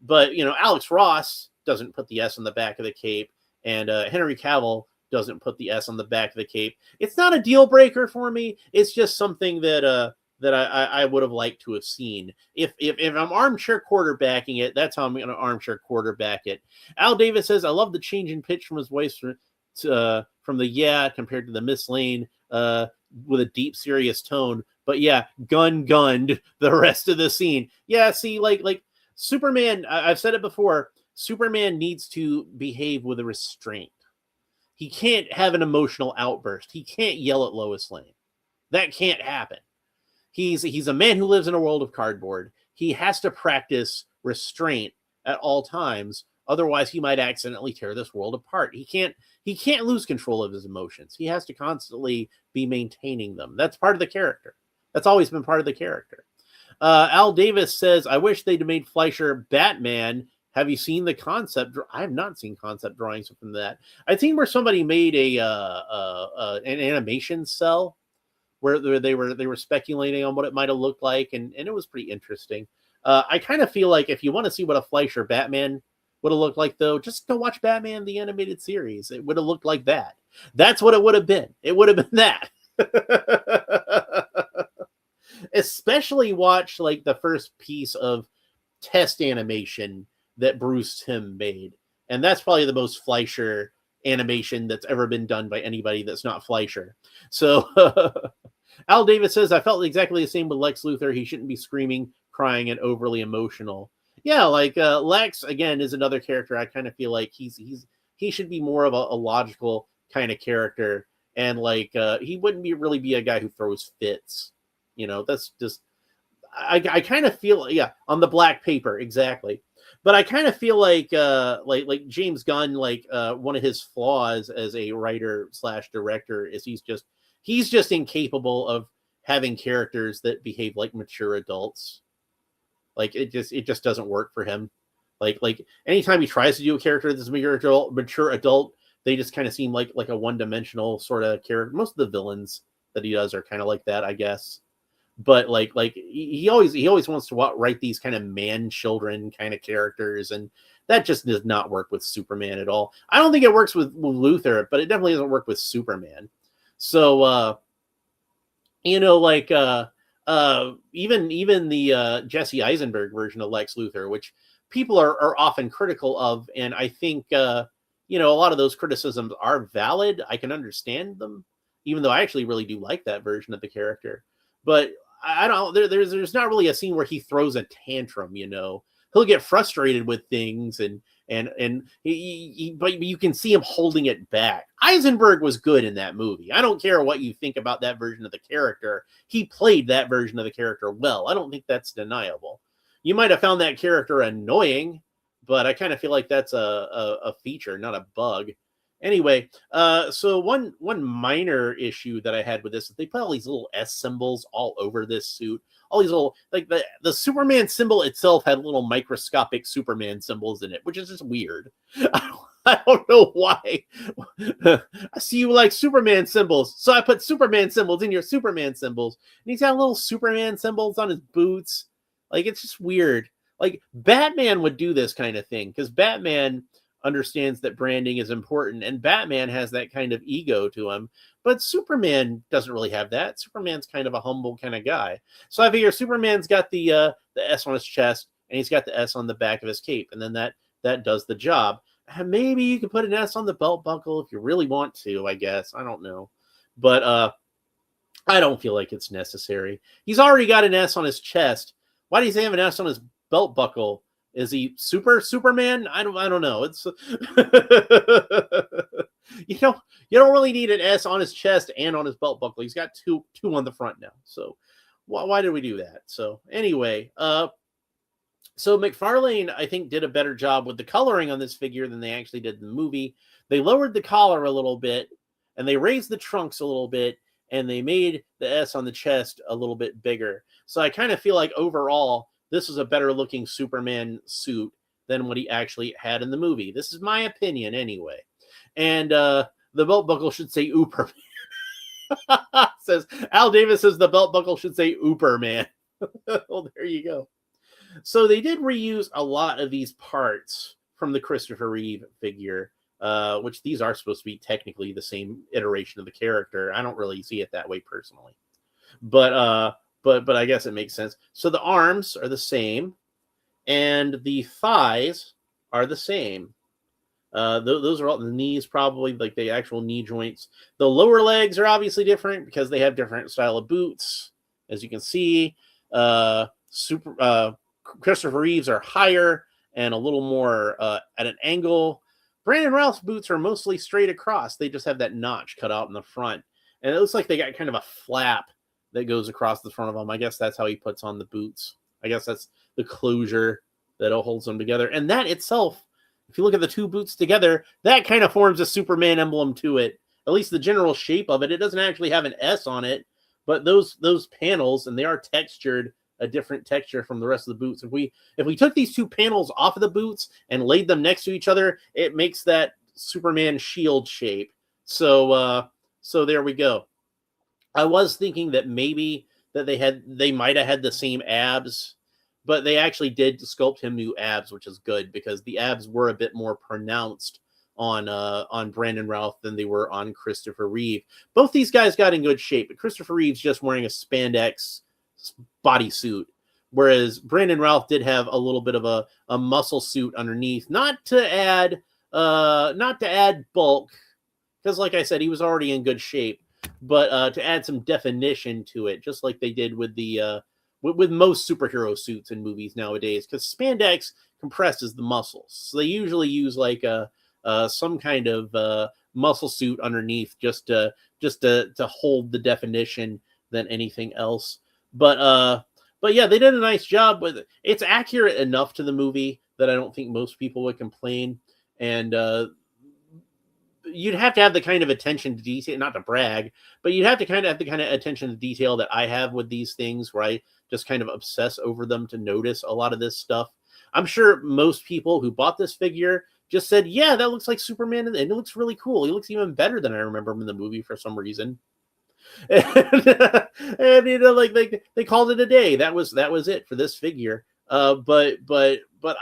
Alex Ross doesn't put the S on the back of the cape, and Henry Cavill doesn't put the S on the back of the cape. It's not a deal breaker for me. It's just something that I would have liked to have seen. If I'm armchair quarterbacking it, that's how I'm going to armchair quarterback it. Al Davis says, I love the change in pitch from his voice from the compared to the Miss Lane with a deep, serious tone. But yeah, gunned the rest of the scene. Yeah, see, like Superman, I've said it before, Superman needs to behave with a restraint. He can't have an emotional outburst. He can't yell at Lois Lane. That can't happen. He's a man who lives in a world of cardboard. He has to practice restraint at all times. Otherwise, he might accidentally tear this world apart. He can't lose control of his emotions. He has to constantly be maintaining them. That's part of the character. That's always been part of the character. Al Davis says, I wish they'd made Fleischer Batman. Have you seen the concept? I have not seen concept drawings from that. I've seen where somebody made an animation cell where they were speculating on what it might have looked like, and it was pretty interesting. I kind of feel like if you want to see what a Fleischer Batman would have looked like, though? Just go watch Batman the animated series. It would have looked like that. That's what it would have been. It would have been that. Especially watch like the first piece of test animation that Bruce Timm made. And that's probably the most Fleischer animation that's ever been done by anybody that's not Fleischer. So Al Davis says, I felt exactly the same with Lex Luthor. He shouldn't be screaming, crying, and overly emotional. Yeah, like Lex, again, is another character I kind of feel like he should be more of a logical kind of character. And like he wouldn't really be a guy who throws fits. That's just I kind of feel, yeah, on the black paper, exactly. But I kind of feel like James Gunn, one of his flaws as a writer / director is he's just incapable of having characters that behave like mature adults. Like it just doesn't work for him. Like anytime he tries to do a character that's a mature adult, they just kind of seem like a one-dimensional sort of character. Most of the villains that he does are kind of like that, I guess. But he always wants to write these kind of man children kind of characters, and that just does not work with Superman at all. I don't think it works with Luthor, but it definitely doesn't work with Superman. So even the Jesse Eisenberg version of Lex Luthor, which people are often critical of, and I think a lot of those criticisms are valid. I can understand them, even though I actually really do like that version of the character. But I don't. There's not really a scene where he throws a tantrum. He'll get frustrated with things, but you can see him holding it back. Eisenberg was good in that movie. I don't care what you think about that version of the character. He played that version of the character well. I don't think that's deniable. You might have found that character annoying, but I kind of feel like that's a feature, not a bug. Anyway, so one minor issue that I had with this is they put all these little S symbols all over this suit. All these little, like the Superman symbol itself had little microscopic Superman symbols in it, which is just weird. I don't know why. I see you like Superman symbols, so I put Superman symbols in your Superman symbols. And he's got little Superman symbols on his boots. Like, it's just weird. Like, Batman would do this kind of thing, because Batman understands that branding is important, and Batman has that kind of ego to him, but Superman doesn't really have that. Superman's kind of a humble kind of guy. So I figure Superman's got the S on his chest, and he's got the S on the back of his cape, and then that does the job. And maybe you could put an S on the belt buckle if you really want to, I guess. I don't know. But I don't feel like it's necessary. He's already got an S on his chest. Why does he have an S on his belt buckle? Is he Superman? I don't know. It's you don't really need an S on his chest and on his belt buckle. He's got two on the front now. So why did we do that? So anyway, so Mcfarlane, I think, did a better job with the coloring on this figure than they actually did in the movie. They lowered the collar a little bit, and they raised the trunks a little bit, and they made the S on the chest a little bit bigger. So I kind of feel like overall, this is a better looking Superman suit than what he actually had in the movie. This is my opinion anyway. And the belt buckle should say Ooperman. Says Al Davis says the belt buckle should say Ooperman. Well, there you go. So they did reuse a lot of these parts from the Christopher Reeve figure, which these are supposed to be technically the same iteration of the character. I don't really see it that way personally. But I guess it makes sense. So the arms are the same, and the thighs are the same. Those are all the knees, probably like the actual knee joints. The lower legs are obviously different because they have different style of boots, as you can see. Christopher Reeves are higher and a little more at an angle. Brandon Routh's boots are mostly straight across. They just have that notch cut out in the front, and it looks like they got kind of a flap that goes across the front of them. I guess that's how he puts on the boots. I guess that's the closure that holds them together. And that itself, if you look at the two boots together, that kind of forms a Superman emblem to it. At least the general shape of it. It doesn't actually have an S on it, but those panels, and they are textured a different texture from the rest of the boots. If we took these two panels off of the boots and laid them next to each other, it makes that Superman shield shape. So there we go. I was thinking that maybe that they might have had the same abs but they actually did sculpt him new abs, which is good because the abs were a bit more pronounced on Brandon Routh than they were on Christopher Reeve. Both these guys got in good shape, but Christopher Reeve's just wearing a spandex bodysuit, whereas Brandon Routh did have a little bit of a muscle suit underneath, not to add bulk, because like I said, he was already in good shape, but to add some definition to it, just like they did with the with most superhero suits in movies nowadays, because spandex compresses the muscles, so they usually use like some kind of muscle suit underneath just to hold the definition than anything else. But yeah, they did a nice job with it. It's accurate enough to the movie that I don't think most people would complain. And you'd have to have the kind of attention to detail, not to brag, but you'd have to kind of have the kind of attention to detail that I have with these things, where I just kind of obsess over them to notice a lot of this stuff. I'm sure most people who bought this figure just said, yeah, that looks like Superman, and it looks really cool. He looks even better than I remember him in the movie for some reason. And you know, like they called it a day. That was it for this figure. But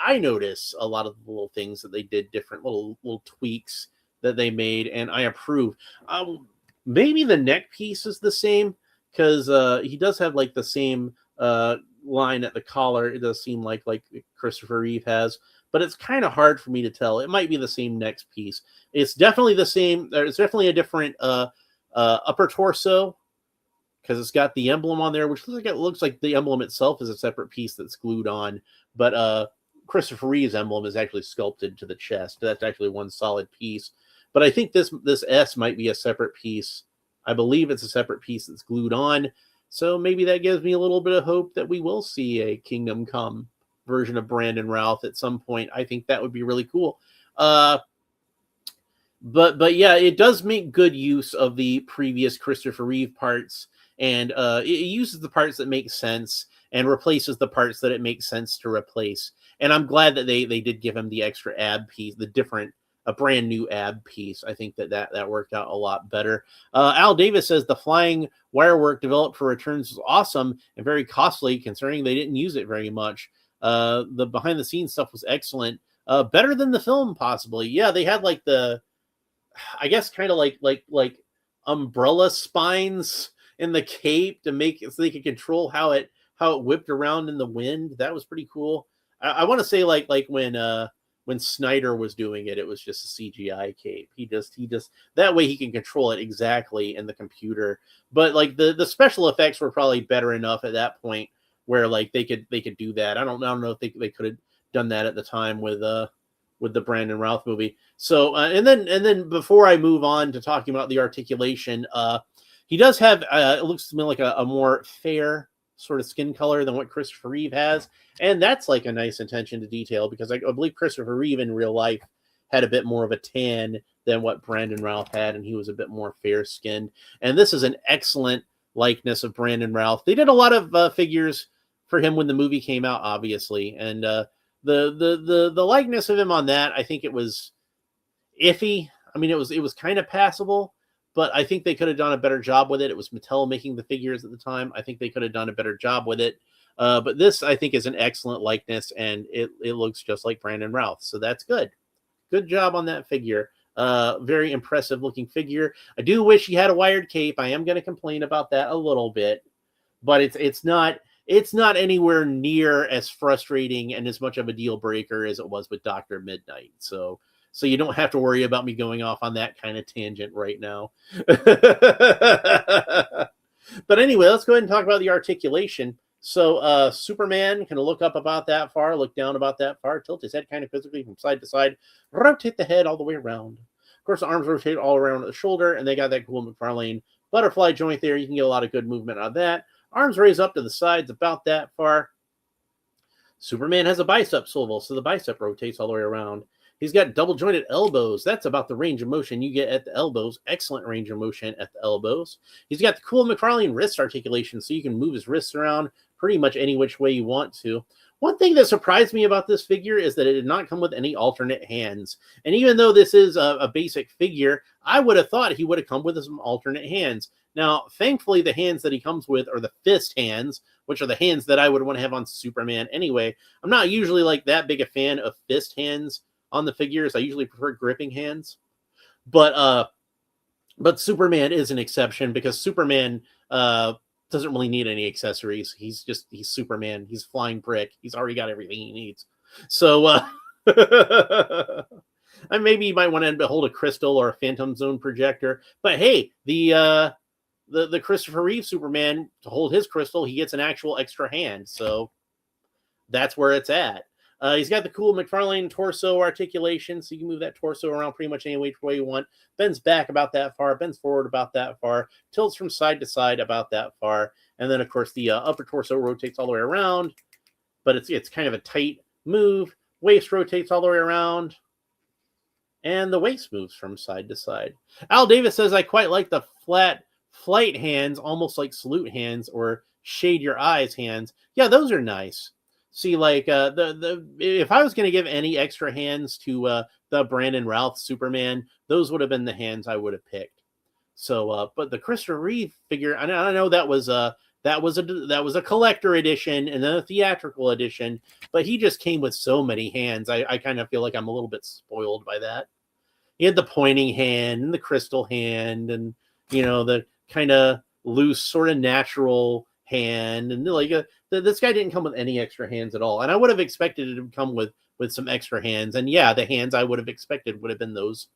I notice a lot of the little things that they did, different little tweaks that they made, and I approve. Maybe the neck piece is the same, because he does have like the same line at the collar. It does seem like Christopher Reeve has, but it's kind of hard for me to tell. It might be the same neck piece. It's definitely the same. It's definitely a different upper torso, because it's got the emblem on there, which looks like the emblem itself is a separate piece that's glued on. But Christopher Reeve's emblem is actually sculpted to the chest. That's actually one solid piece. But I think this S might be a separate piece. I believe it's a separate piece that's glued on. So maybe that gives me a little bit of hope that we will see a Kingdom Come version of Brandon Routh at some point. I think that would be really cool. But yeah, it does make good use of the previous Christopher Reeve parts, and it uses the parts that make sense and replaces the parts that it makes sense to replace. And I'm glad that they did give him the extra ab piece, a brand new ab piece. I think that worked out a lot better. Al Davis says the flying wire work developed for Returns was awesome and very costly, considering they didn't use it very much. The behind the scenes stuff was excellent. Better than the film, possibly. Yeah, they had like I guess kind of like umbrella spines in the cape to make it so they could control how it whipped around in the wind. That was pretty cool. I want to say like when Snyder was doing it, it was just a CGI cape. He just that way he can control it exactly in the computer. But like the special effects were probably better enough at that point where like they could do that. I don't know if they could have done that at the time with the Brandon Routh movie. So and then before I move on to talking about the articulation, he does have it looks to me like a more fair sort of skin color than what Christopher Reeve has, and that's like a nice attention to detail, because I believe Christopher Reeve in real life had a bit more of a tan than what Brandon Routh had, and he was a bit more fair skinned. And this is an excellent likeness of Brandon Routh. They did a lot of figures for him when the movie came out, obviously, and the likeness of him on that, I think it was iffy. I mean, it was kind of passable, but I think they could have done a better job with it. It was Mattel making the figures at the time. I think they could have done a better job with it. But this, I think, is an excellent likeness, and it looks just like Brandon Routh. So that's good. Good job on that figure. Very impressive looking figure. I do wish he had a wired cape. I am going to complain about that a little bit, but it's not anywhere near as frustrating and as much of a deal breaker as it was with Dr. Midnight. So you don't have to worry about me going off on that kind of tangent right now. But anyway, let's go ahead and talk about the articulation. So Superman can look up about that far, look down about that far, tilt his head kind of physically from side to side, rotate the head all the way around. Of course, the arms rotate all around the shoulder, and they got that cool Mcfarlane butterfly joint there. You can get a lot of good movement out of that. Arms raise up to the sides about that far. Superman has a bicep swivel, so the bicep rotates all the way around. He's got double jointed elbows. That's about the range of motion you get at the elbows. Excellent range of motion at the elbows. He's got the cool Mcfarlane wrist articulation, so you can move his wrists around pretty much any which way you want to. One thing that surprised me about this figure is that it did not come with any alternate hands. And even though this is a basic figure, I would have thought he would have come with some alternate hands. Now, thankfully, the hands that he comes with are the fist hands, which are the hands that I would want to have on Superman anyway. I'm not usually like that big a fan of fist hands on the figures. I usually prefer gripping hands. But Superman is an exception because Superman doesn't really need any accessories. He's Superman. He's flying brick. He's already got everything he needs. So and maybe you might want to hold a crystal or a Phantom Zone projector. But hey, the Christopher Reeve Superman, to hold his crystal, he gets an actual extra hand. So that's where it's at. He's got the cool Mcfarlane torso articulation, so you can move that torso around pretty much any way you want. Bends back about that far, bends forward about that far, tilts from side to side about that far. And then, of course, the upper torso rotates all the way around, but it's kind of a tight move. Waist rotates all the way around, and the waist moves from side to side. Al Davis says, I quite like the flat flight hands, almost like salute hands or shade your eyes hands. Yeah, those are nice. See, like if I was going to give any extra hands to the Brandon Routh Superman, those would have been the hands I would have picked. So, but the Christopher Reeve figure, I know that was a collector edition and then a theatrical edition, but he just came with so many hands. I kind of feel like I'm a little bit spoiled by that. He had the pointing hand and the crystal hand, and the kind of loose, sort of natural hand, and like this guy didn't come with any extra hands at all, and I would have expected it to come with some extra hands. And yeah, the hands I would have expected would have been those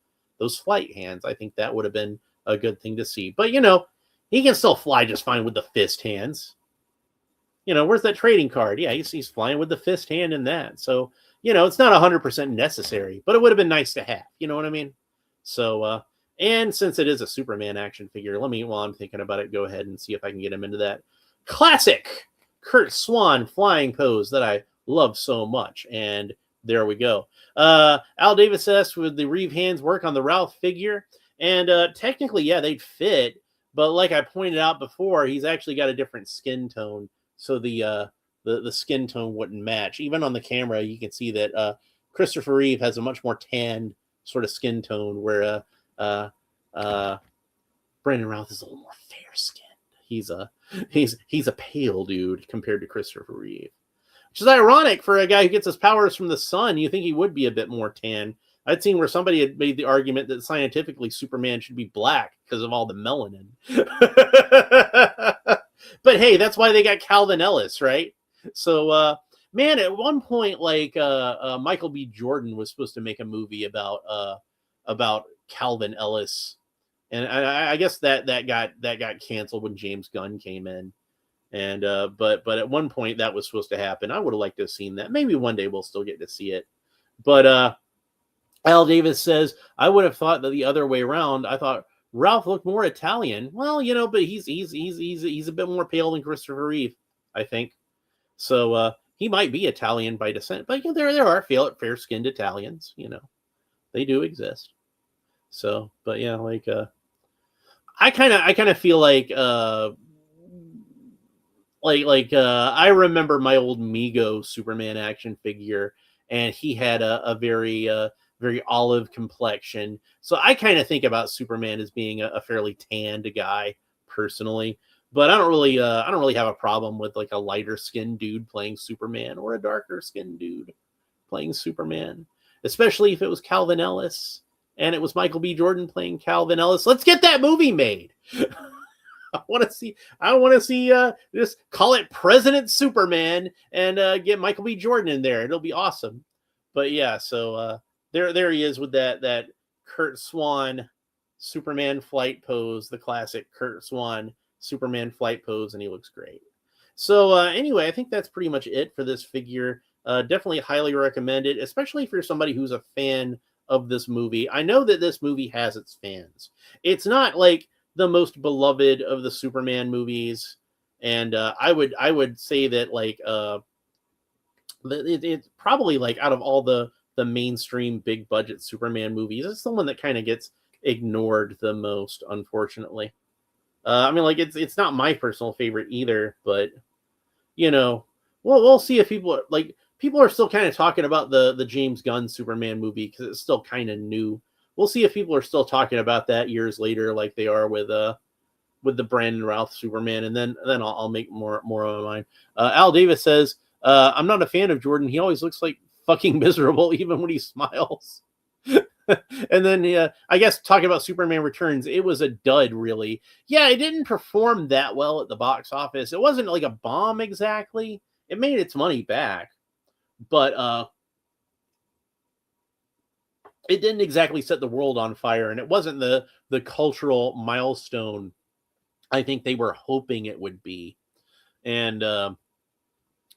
flight hands. I think that would have been a good thing to see. But he can still fly just fine with the fist hands. Where's that trading card? Yeah, he's flying with the fist hand in that. So it's not 100% necessary, but it would have been nice to have. You know what I mean? So and since it is a Superman action figure, while I'm thinking about it, go ahead and see if I can get him into that classic Curt Swan flying pose that I love so much. And there we go. Al Davis says, would the Reeve hands work on the Routh figure? And technically, yeah, they'd fit. But like I pointed out before, he's actually got a different skin tone. So the skin tone wouldn't match. Even on the camera, you can see that Christopher Reeve has a much more tanned sort of skin tone, where Brandon Routh is a little more fair skinned. He's a pale dude compared to Christopher Reeve, which is ironic for a guy who gets his powers from the sun. You think he would be a bit more tan. I'd seen where somebody had made the argument that scientifically Superman should be black because of all the melanin. But hey, that's why they got Calvin Ellis, right? So, man, at one point, like Michael B. Jordan was supposed to make a movie about Calvin Ellis, and I guess that got canceled when James Gunn came in. And but at one point that was supposed to happen. I would have liked to have seen that. Maybe one day we'll still get to see it. But Al Davis says, I would have thought that the other way around. I thought Ralph looked more Italian. Well, but he's a bit more pale than Christopher Reeve, I think. So he might be Italian by descent, but there are fair-skinned Italians. They do exist. So, but yeah, like I kind of feel like I remember my old Mego Superman action figure, and he had a very very olive complexion. So I kind of think about Superman as being a fairly tanned guy personally, but I don't really have a problem with like a lighter skinned dude playing Superman or a darker skinned dude playing Superman, especially if it was Calvin Ellis and it was Michael B. Jordan playing Calvin Ellis. Let's get that movie made. I want to see just call it President Superman and get Michael B. Jordan in there. It'll be awesome. But yeah, so there he is with that Curt Swan Superman flight pose, the classic Curt Swan Superman flight pose, and he looks great. So anyway, I think that's pretty much it for this figure. Definitely highly recommend it, especially if you're somebody who's a fan of this movie. I know that this movie has its fans. It's not like the most beloved of the Superman movies, and I would say that like it's probably like out of all the mainstream big budget Superman movies, it's the one that kind of gets ignored the most, unfortunately. I mean, like it's not my personal favorite either, but we'll see if people are still kind of talking about the James Gunn Superman movie because it's still kind of new. We'll see if people are still talking about that years later, like they are with with the Brandon Routh Superman, and then I'll make more of mine. Al Davis says, I'm not a fan of Jordan. He always looks like fucking miserable, even when he smiles. And then I guess talking about Superman Returns, it was a dud, really. Yeah, it didn't perform that well at the box office. It wasn't like a bomb exactly. It made its money back, but it didn't exactly set the world on fire, and it wasn't the cultural milestone I think they were hoping it would be. And I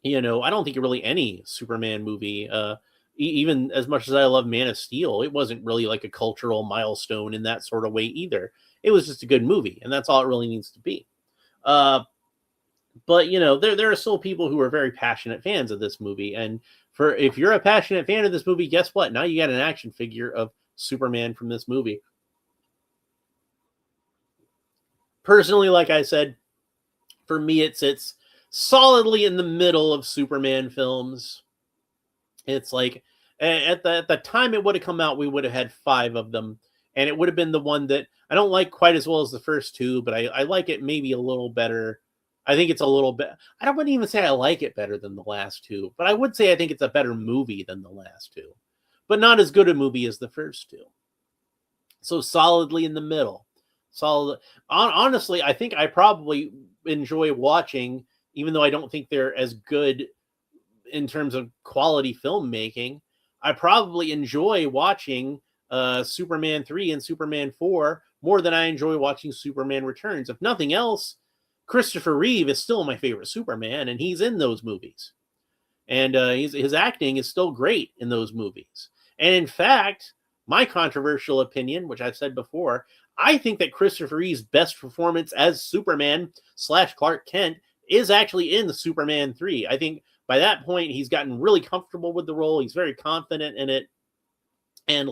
don't think really any Superman movie, even as much as I love Man of Steel, it wasn't really like a cultural milestone in that sort of way either. It was just a good movie, and that's all it really needs to be. But there are still people who are very passionate fans of this movie, and if you're a passionate fan of this movie, guess what? Now you got an action figure of Superman from this movie. Personally, like I said, for me, it sits solidly in the middle of Superman films. It's like at the time it would have come out, we would have had 5 of them, and it would have been the one that I don't like quite as well as the first 2, but I like it maybe a little better. I think it's a little bit. I wouldn't even say I like it better than the last 2, but I would say I think it's a better movie than the last 2, but not as good a movie as the first 2. So solidly in the middle. Solid. Honestly, I think I probably enjoy watching, even though I don't think they're as good in terms of quality filmmaking. I probably enjoy watching Superman 3 and Superman 4 more than I enjoy watching Superman Returns. If nothing else, Christopher Reeve is still my favorite Superman, and he's in those movies. And his acting is still great in those movies. And in fact, my controversial opinion, which I've said before, I think that Christopher Reeve's best performance as Superman / Clark Kent is actually in the Superman 3. I think by that point, he's gotten really comfortable with the role. He's very confident in it. And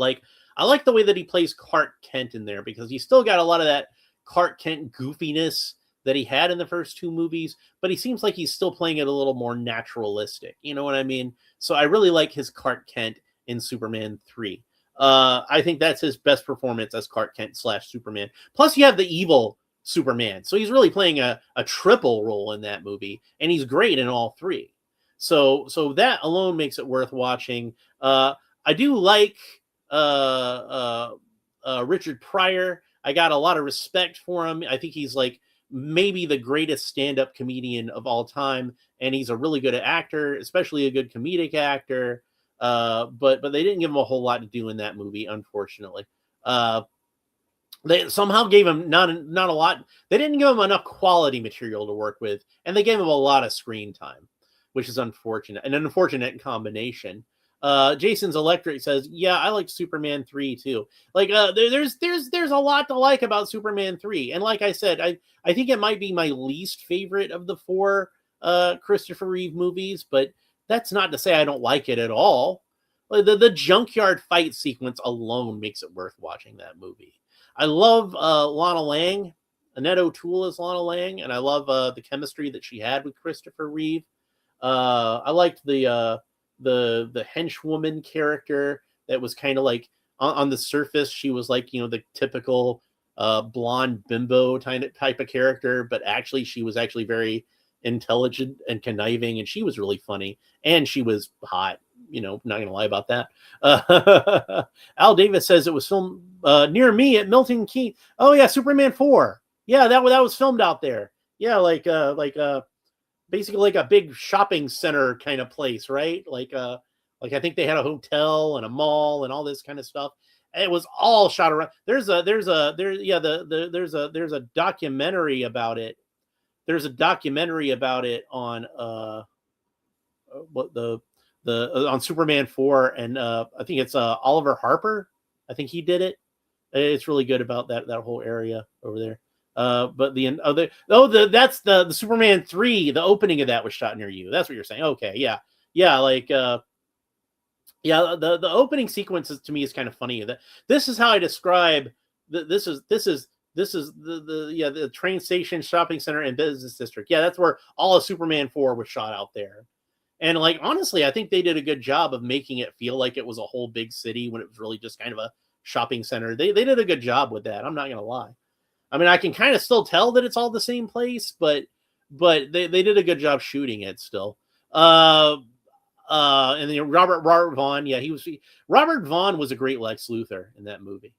I like the way that he plays Clark Kent in there, because he's still got a lot of that Clark Kent goofiness that he had in the first 2 movies, but he seems like he's still playing it a little more naturalistic. You know what I mean? So I really like his Clark Kent in Superman 3. I think that's his best performance as Clark Kent / Superman. Plus, you have the evil Superman. So he's really playing a triple role in that movie, and he's great in all 3. So that alone makes it worth watching. I do like Richard Pryor. I got a lot of respect for him. I think he's maybe the greatest stand-up comedian of all time, and he's a really good actor, especially a good comedic actor. But they didn't give him a whole lot to do in that movie, unfortunately. They somehow gave him not a lot. They didn't give him enough quality material to work with, and they gave him a lot of screen time, which is unfortunate. An unfortunate combination. Jason's Electric says, "Yeah, I like Superman 3 too. There's a lot to like about Superman 3, and like I said, I think it might be my least favorite of the 4 Christopher Reeve movies, but that's not to say I don't like it at all. The junkyard fight sequence alone makes it worth watching that movie. I love Lana Lang. Annette O'Toole is Lana Lang, and I love the chemistry that she had with Christopher Reeve. I liked the henchwoman character that was kind of on the surface, she was the typical blonde bimbo type of character, but actually she was actually very intelligent and conniving, and she was really funny, and she was hot. Not gonna lie about that. Al Davis says it was filmed near me at Milton Keynes. Oh yeah, Superman 4. Yeah, that was filmed out there. Yeah, basically like a big shopping center kind of place, right? I think they had a hotel and a mall and all this kind of stuff. And it was all shot around. There's a documentary about it. There's a documentary about it on on Superman 4, and I think it's Oliver Harper. I think he did it. It's really good about that whole area over there. But that's the Superman 3. The opening of that was shot near you. That's what you're saying. Okay, yeah. The opening sequences to me is kind of funny. This is how I describe this is the train station, shopping center, and business district. Yeah, that's where all of Superman 4 was shot out there. And honestly, I think they did a good job of making it feel like it was a whole big city when it was really just kind of a shopping center. They did a good job with that. I'm not gonna lie. I mean, I can kind of still tell that it's all the same place, but they did a good job shooting it still. And then Robert Vaughn, yeah, Robert Vaughn was a great Lex Luthor in that movie.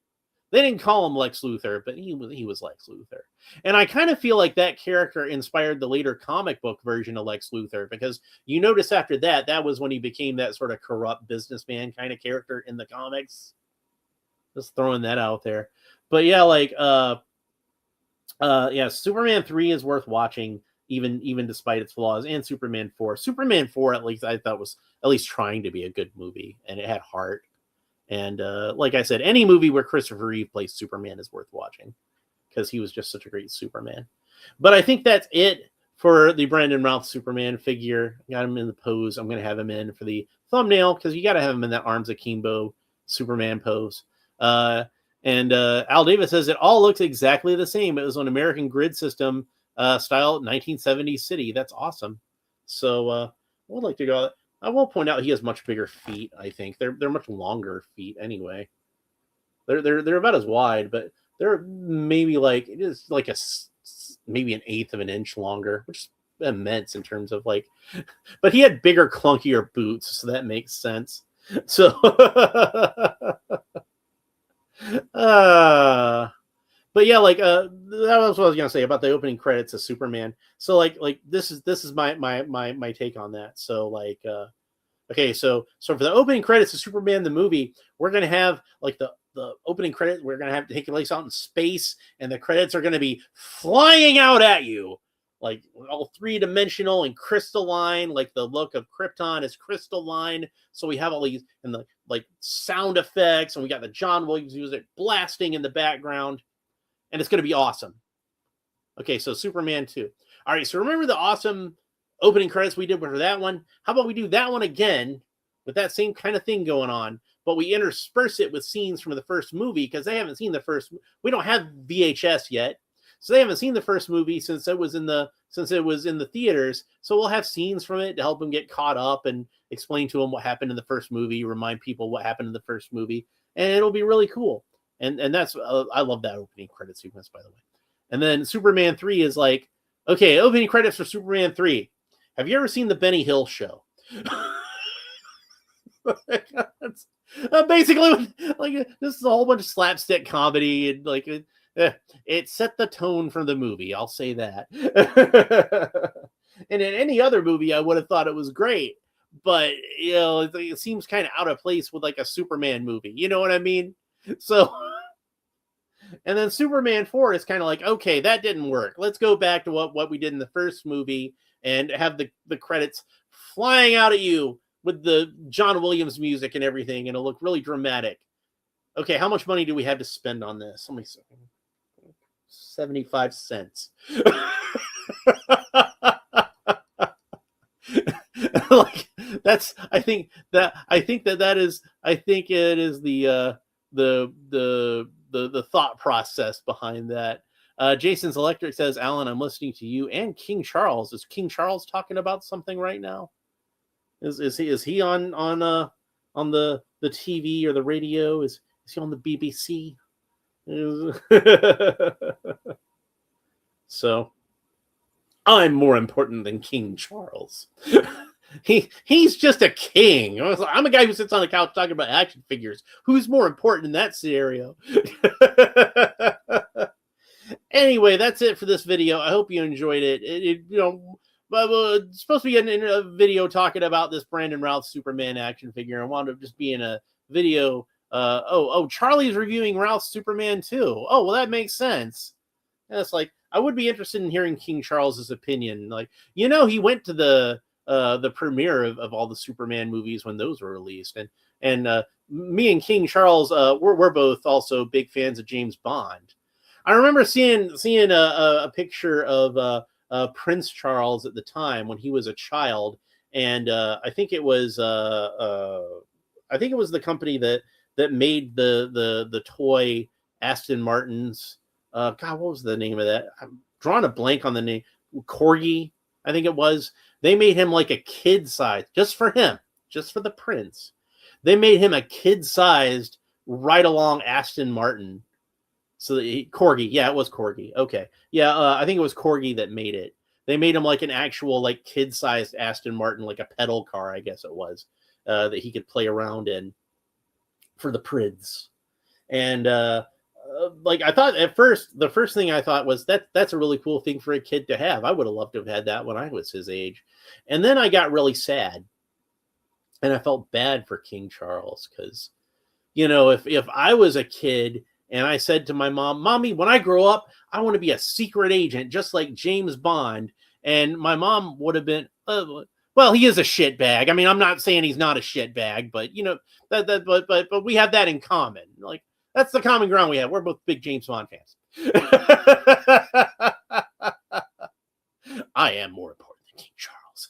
They didn't call him Lex Luthor, but he was Lex Luthor. And I kind of feel like that character inspired the later comic book version of Lex Luthor, because you notice after that was when he became that sort of corrupt businessman kind of character in the comics. Just throwing that out there. But yeah, like Superman 3 is worth watching, even despite its flaws, and Superman 4. Superman 4, at least I thought, was at least trying to be a good movie, and it had heart. And like I said, any movie where Christopher Reeve plays Superman is worth watching, because he was just such a great Superman. But I think that's it for the Brandon Routh Superman figure. Got him in the pose. I'm going to have him in for the thumbnail, because you got to have him in that Arms Akimbo Superman pose. And Al Davis says it all looks exactly the same. It was on American Grid System style 1970s city. That's awesome. So I would like to go. I will point out he has much bigger feet. I think they're much longer feet anyway. They're about as wide, but they're maybe like, it is like maybe an eighth of an inch longer, which is immense in terms of like. But he had bigger, clunkier boots, so that makes sense. So. But yeah, like that was what I was gonna say about the opening credits of Superman. So like this is my take on that. So like okay, so for the opening credits of Superman the movie, we're gonna have like the opening credit, we're gonna have to take place out in space, and the credits are gonna be flying out at you, like all three-dimensional and crystalline, like the look of Krypton is crystalline. So we have all these and the like sound effects, and we got the John Williams music blasting in the background, and it's going to be awesome. Okay, so Superman 2. All right, so remember the awesome opening credits we did for that one? How about we do that one again with that same kind of thing going on, but we intersperse it with scenes from the first movie, because they haven't seen the first. We don't have VHS yet, so they haven't seen the first movie since it was in the theaters. So we'll have scenes from it to help them get caught up and explain to them what happened in the first movie, remind people what happened in the first movie, and it'll be really cool. And that's I love that opening credit sequence, by the way. And then Superman 3 is like, okay, opening credits for Superman 3. Have you ever seen the Benny Hill Show? Basically, like, this is a whole bunch of slapstick comedy, and like it set the tone for the movie. I'll say that. And in any other movie, I would have thought it was great, but you know, it seems kind of out of place with like a Superman movie. You know what I mean? So, and then Superman 4 is kind of like, okay, that didn't work. Let's go back to what we did in the first movie and have the credits flying out at you with the John Williams music and everything, and it'll look really dramatic. Okay, how much money do we have to spend on this? Let me see. 75 cents. Like, that's, I think it is the thought process behind that. Jason's Electric says, Alan, I'm listening to you and King Charles. Is King Charles talking about something right now? Is he on the TV or the radio? Is he on the BBC? So I'm more important than King Charles. He's just a king. I'm a guy who sits on the couch talking about action figures. Who's more important in that scenario? Anyway, that's it for this video. I hope you enjoyed it. It's supposed to be a video talking about this Brandon Routh Superman action figure. I wound up just being a video. Charlie's reviewing Routh Superman too. Oh, well, that makes sense. And it's like, I would be interested in hearing King Charles's opinion. Like, he went to the premiere of all the Superman movies when those were released, and me and King Charles, we're both also big fans of James Bond. I remember seeing a picture of Prince Charles at the time when he was a child, and I think it was the company that made the toy Aston Martins. God, what was the name of that? I'm drawing a blank on the name. Corgi, I think it was. They made him like a kid-sized, just for him, just for the prince. They made him a kid-sized ride-along Aston Martin. So Corgi, yeah, it was Corgi. Okay, yeah, I think it was Corgi that made it. They made him like an actual like kid-sized Aston Martin, like a pedal car, I guess it was, that he could play around in for the Prids. And like I thought at first, the first thing I thought was that's a really cool thing for a kid to have. I would have loved to have had that when I was his age. And then I got really sad, and I felt bad for King Charles because, you know, if I was a kid and I said to my mom, "Mommy, when I grow up, I want to be a secret agent, just like James Bond," and my mom would have been, well, he is a shitbag. I mean, I'm not saying he's not a shitbag, but you know but we have that in common. Like that's the common ground we have. We're both big James Bond fans. I am more important than King Charles.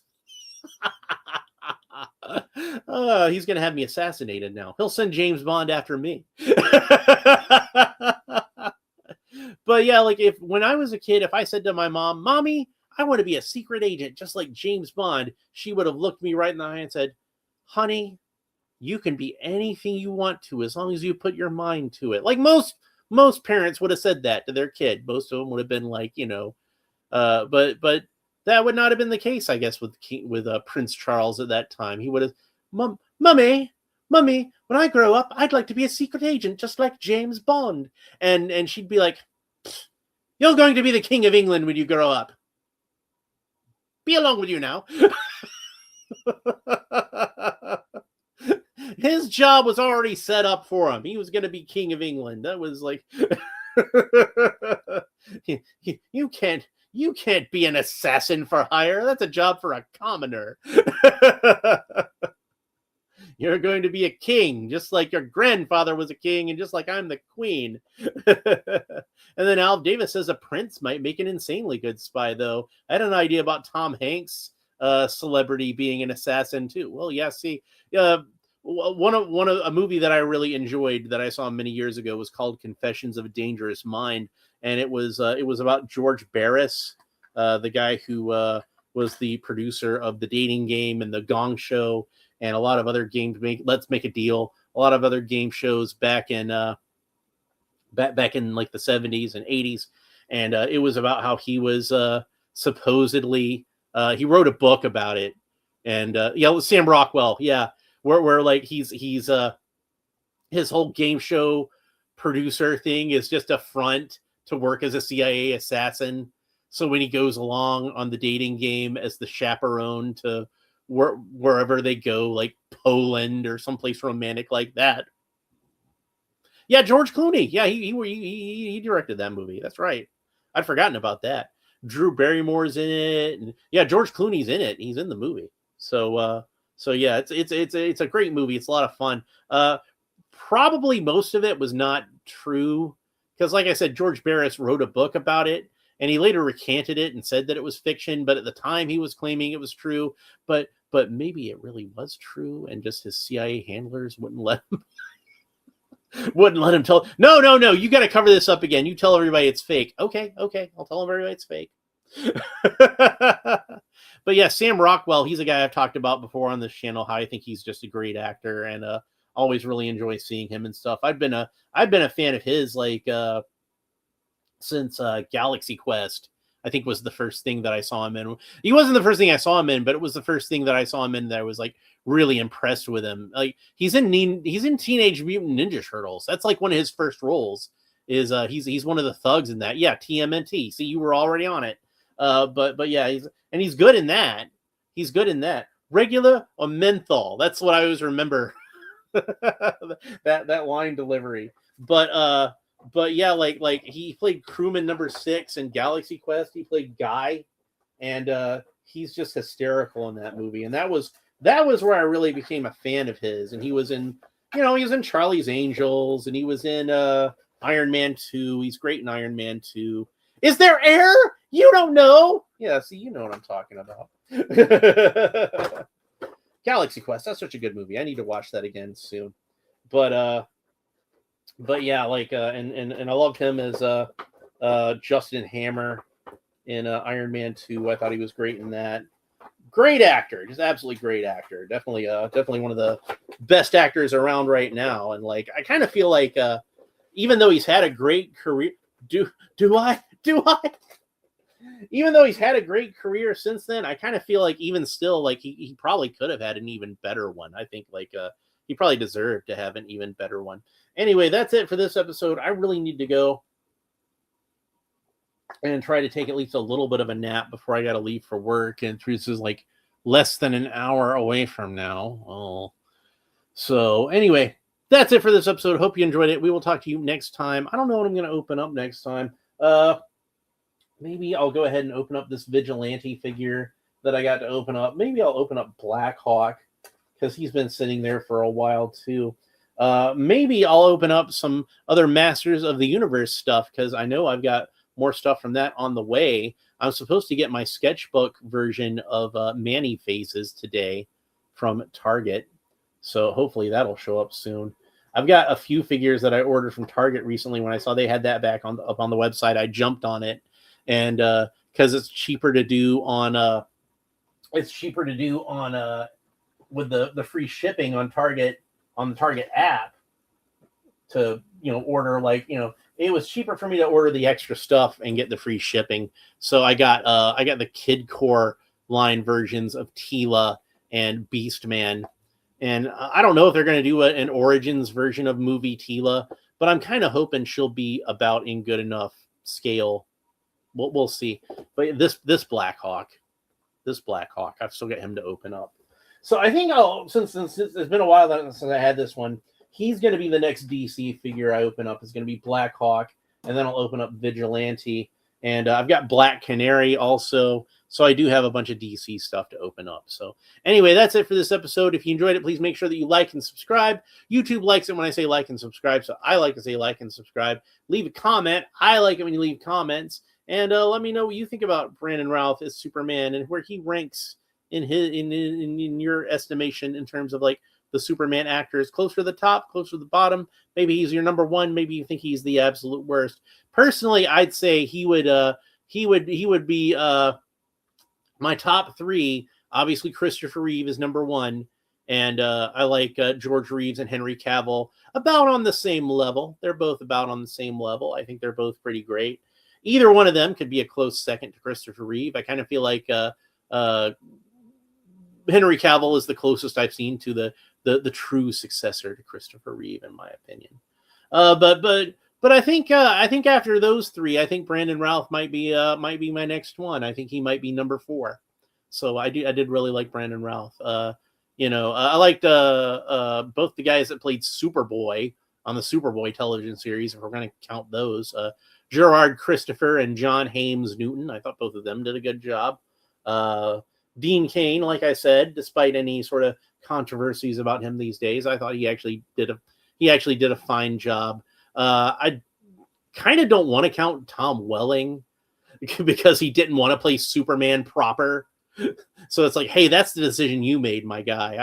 He's going to have me assassinated now. He'll send James Bond after me. But yeah, like when I was a kid, if I said to my mom, "Mommy, I want to be a secret agent just like James Bond," she would have looked me right in the eye and said, "Honey, you can be anything you want to as long as you put your mind to it." Like most parents would have said that to their kid. Most of them would have been like, you know, but that would not have been the case, I guess, with Prince Charles at that time. He would have, Mummy, when I grow up, I'd like to be a secret agent just like James Bond. And she'd be like, "You're going to be the King of England when you grow up. Be along with you now." His job was already set up for him. He was going to be King of England. That was like, you can't be an assassin for hire. That's a job for a commoner. You're going to be a king, just like your grandfather was a king, and just like I'm the queen. And then Alf Davis says a prince might make an insanely good spy, though. I had an idea about Tom Hanks' celebrity being an assassin too. Well, yeah. See, one of a movie that I really enjoyed that I saw many years ago was called Confessions of a Dangerous Mind, and it was about George Barris, the guy who was the producer of The Dating Game and The Gong Show and a lot of other games. Let's Make a Deal, a lot of other game shows back in like the 70s and 80s, and it was about how he was supposedly he wrote a book about it, and yeah, Sam Rockwell, yeah. Where like he's his whole game show producer thing is just a front to work as a CIA assassin. So when he goes along on The Dating Game as the chaperone to wherever they go, like Poland or someplace romantic like that. Yeah, George Clooney. Yeah, he directed that movie. That's right. I'd forgotten about that. Drew Barrymore's in it, and yeah, George Clooney's in it. He's in the movie. So yeah, it's a great movie. It's a lot of fun. Probably most of it was not true because, like I said, George Barris wrote a book about it, and he later recanted it and said that it was fiction. But at the time, he was claiming it was true. But maybe it really was true, and just his CIA handlers wouldn't let him tell. No. You got to cover this up again. You tell everybody it's fake. Okay. I'll tell everybody it's fake. But yeah, Sam Rockwell, he's a guy I've talked about before on this channel, how I think he's just a great actor, and always really enjoy seeing him and stuff. I've been a fan of his like since Galaxy Quest, I think, was the first thing that I saw him in. He wasn't the first thing I saw him in, but it was the first thing that I saw him in that I was like really impressed with him. Like he's in Teenage Mutant Ninja Turtles. That's like one of his first roles. Is he's one of the thugs in that. Yeah, TMNT. See, you were already on it. But yeah, he's good in that. He's good in that. Regular or menthol. That's what I always remember. that line delivery. But yeah, like he played crewman number 6 in Galaxy Quest. He played Guy, and he's just hysterical in that movie. And that was where I really became a fan of his. And he was in Charlie's Angels, and he was in Iron Man 2. He's great in Iron Man 2. Is there air? You don't know. Yeah, see, you know what I'm talking about. Galaxy Quest. That's such a good movie. I need to watch that again soon. But yeah, like and I loved him as Justin Hammer in Iron Man 2. I thought he was great in that. Great actor, just absolutely great actor. Definitely one of the best actors around right now. And like I kind of feel like even though he's had a great career, do I? Even though he's had a great career since then, I kind of feel like even still, like he probably could have had an even better one. I think like he probably deserved to have an even better one. Anyway, that's it for this episode. I really need to go and try to take at least a little bit of a nap before I got to leave for work. And this is like less than an hour away from now. Oh, so anyway, that's it for this episode. Hope you enjoyed it. We will talk to you next time. I don't know what I'm going to open up next time. Maybe I'll go ahead and open up this Vigilante figure that I got to open up. Maybe I'll open up Black Hawk because he's been sitting there for a while too. Maybe I'll open up some other Masters of the Universe stuff because I know I've got more stuff from that on the way. I'm supposed to get my sketchbook version of Manny Phases today from Target. So hopefully that'll show up soon. I've got a few figures that I ordered from Target recently. When I saw they had that back up on the website, I jumped on it. And because it's cheaper to do on with the free shipping on Target, on the Target app, to order, like, it was cheaper for me to order the extra stuff and get the free shipping. So I got the Kid Core line versions of Tila and Beastman. And I don't know if they're going to do an Origins version of movie Tila, but I'm kind of hoping she'll be about in good enough scale. We'll see. But this Black Hawk, I've still got him to open up. So I think since it's been a while since I had this one, he's going to be the next DC figure I open up. Is going to be Black Hawk, and then I'll open up Vigilante. And I've got Black Canary also. So I do have a bunch of DC stuff to open up. So anyway, that's it for this episode. If you enjoyed it, please make sure that you like and subscribe. YouTube likes it when I say like and subscribe, so I like to say like and subscribe. Leave a comment. I like it when you leave comments. And let me know what you think about Brandon Routh as Superman and where he ranks in your estimation in terms of like the Superman actors. Closer to the top, closer to the bottom. Maybe he's your number one. Maybe you think he's the absolute worst. Personally, I'd say he would be my top three. Obviously, Christopher Reeve is number one. And I like George Reeves and Henry Cavill about on the same level. They're both about on the same level. I think they're both pretty great. Either one of them could be a close second to Christopher Reeve. I kind of feel like Henry Cavill is the closest I've seen to the true successor to Christopher Reeve, in my opinion. But I think after those three, I think Brandon Routh might be my next one. I think he might be number 4. So I did really like Brandon Routh. I liked both the guys that played Superboy on the Superboy television series, if we're going to count those. Gerard Christopher and John Hames Newton. I thought both of them did a good job. Dean Cain, like I said, despite any sort of controversies about him these days, I thought he actually did a fine job. I kind of don't want to count Tom Welling because he didn't want to play Superman proper. So it's like, hey, that's the decision you made, my guy.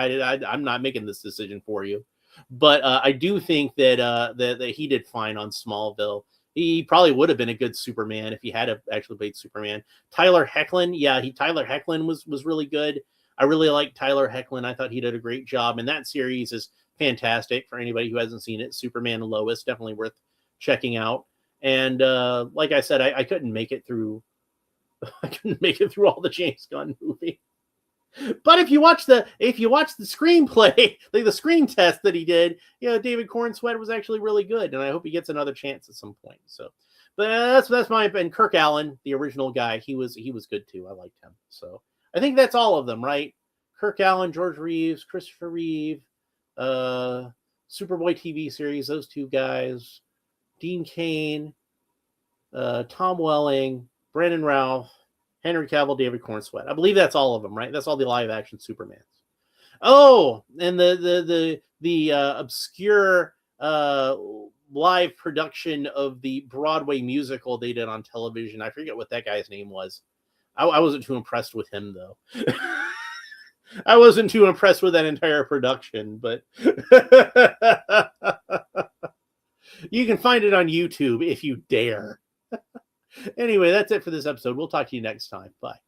I'm not making this decision for you. But I do think that he did fine on Smallville. He probably would have been a good Superman if he had actually played Superman. Tyler Hoechlin, Tyler Hoechlin was really good. I really liked Tyler Hoechlin. I thought he did a great job, and that series is fantastic for anybody who hasn't seen it. Superman and Lois, definitely worth checking out. And like I said, I couldn't make it through. I couldn't make it through all the James Gunn movie. But if you watch the screenplay, like the screen test that he did, David Cornsweet was actually really good, and I hope he gets another chance at some point. So, but that's my, and Kirk Allen, the original guy, he was good too. I liked him. So I think that's all of them, right? Kirk Allen, George Reeves, Christopher Reeve, Superboy TV series, those two guys, Dean Cain, Tom Welling, Brandon Routh, Henry Cavill, David Cornsweet. I believe that's all of them, right? That's all the live action Supermans. Oh, and the obscure live production of the Broadway musical they did on television. I forget what that guy's name was. I wasn't too impressed with him, though. I wasn't too impressed with that entire production, but you can find it on YouTube if you dare. Anyway, that's it for this episode. We'll talk to you next time. Bye.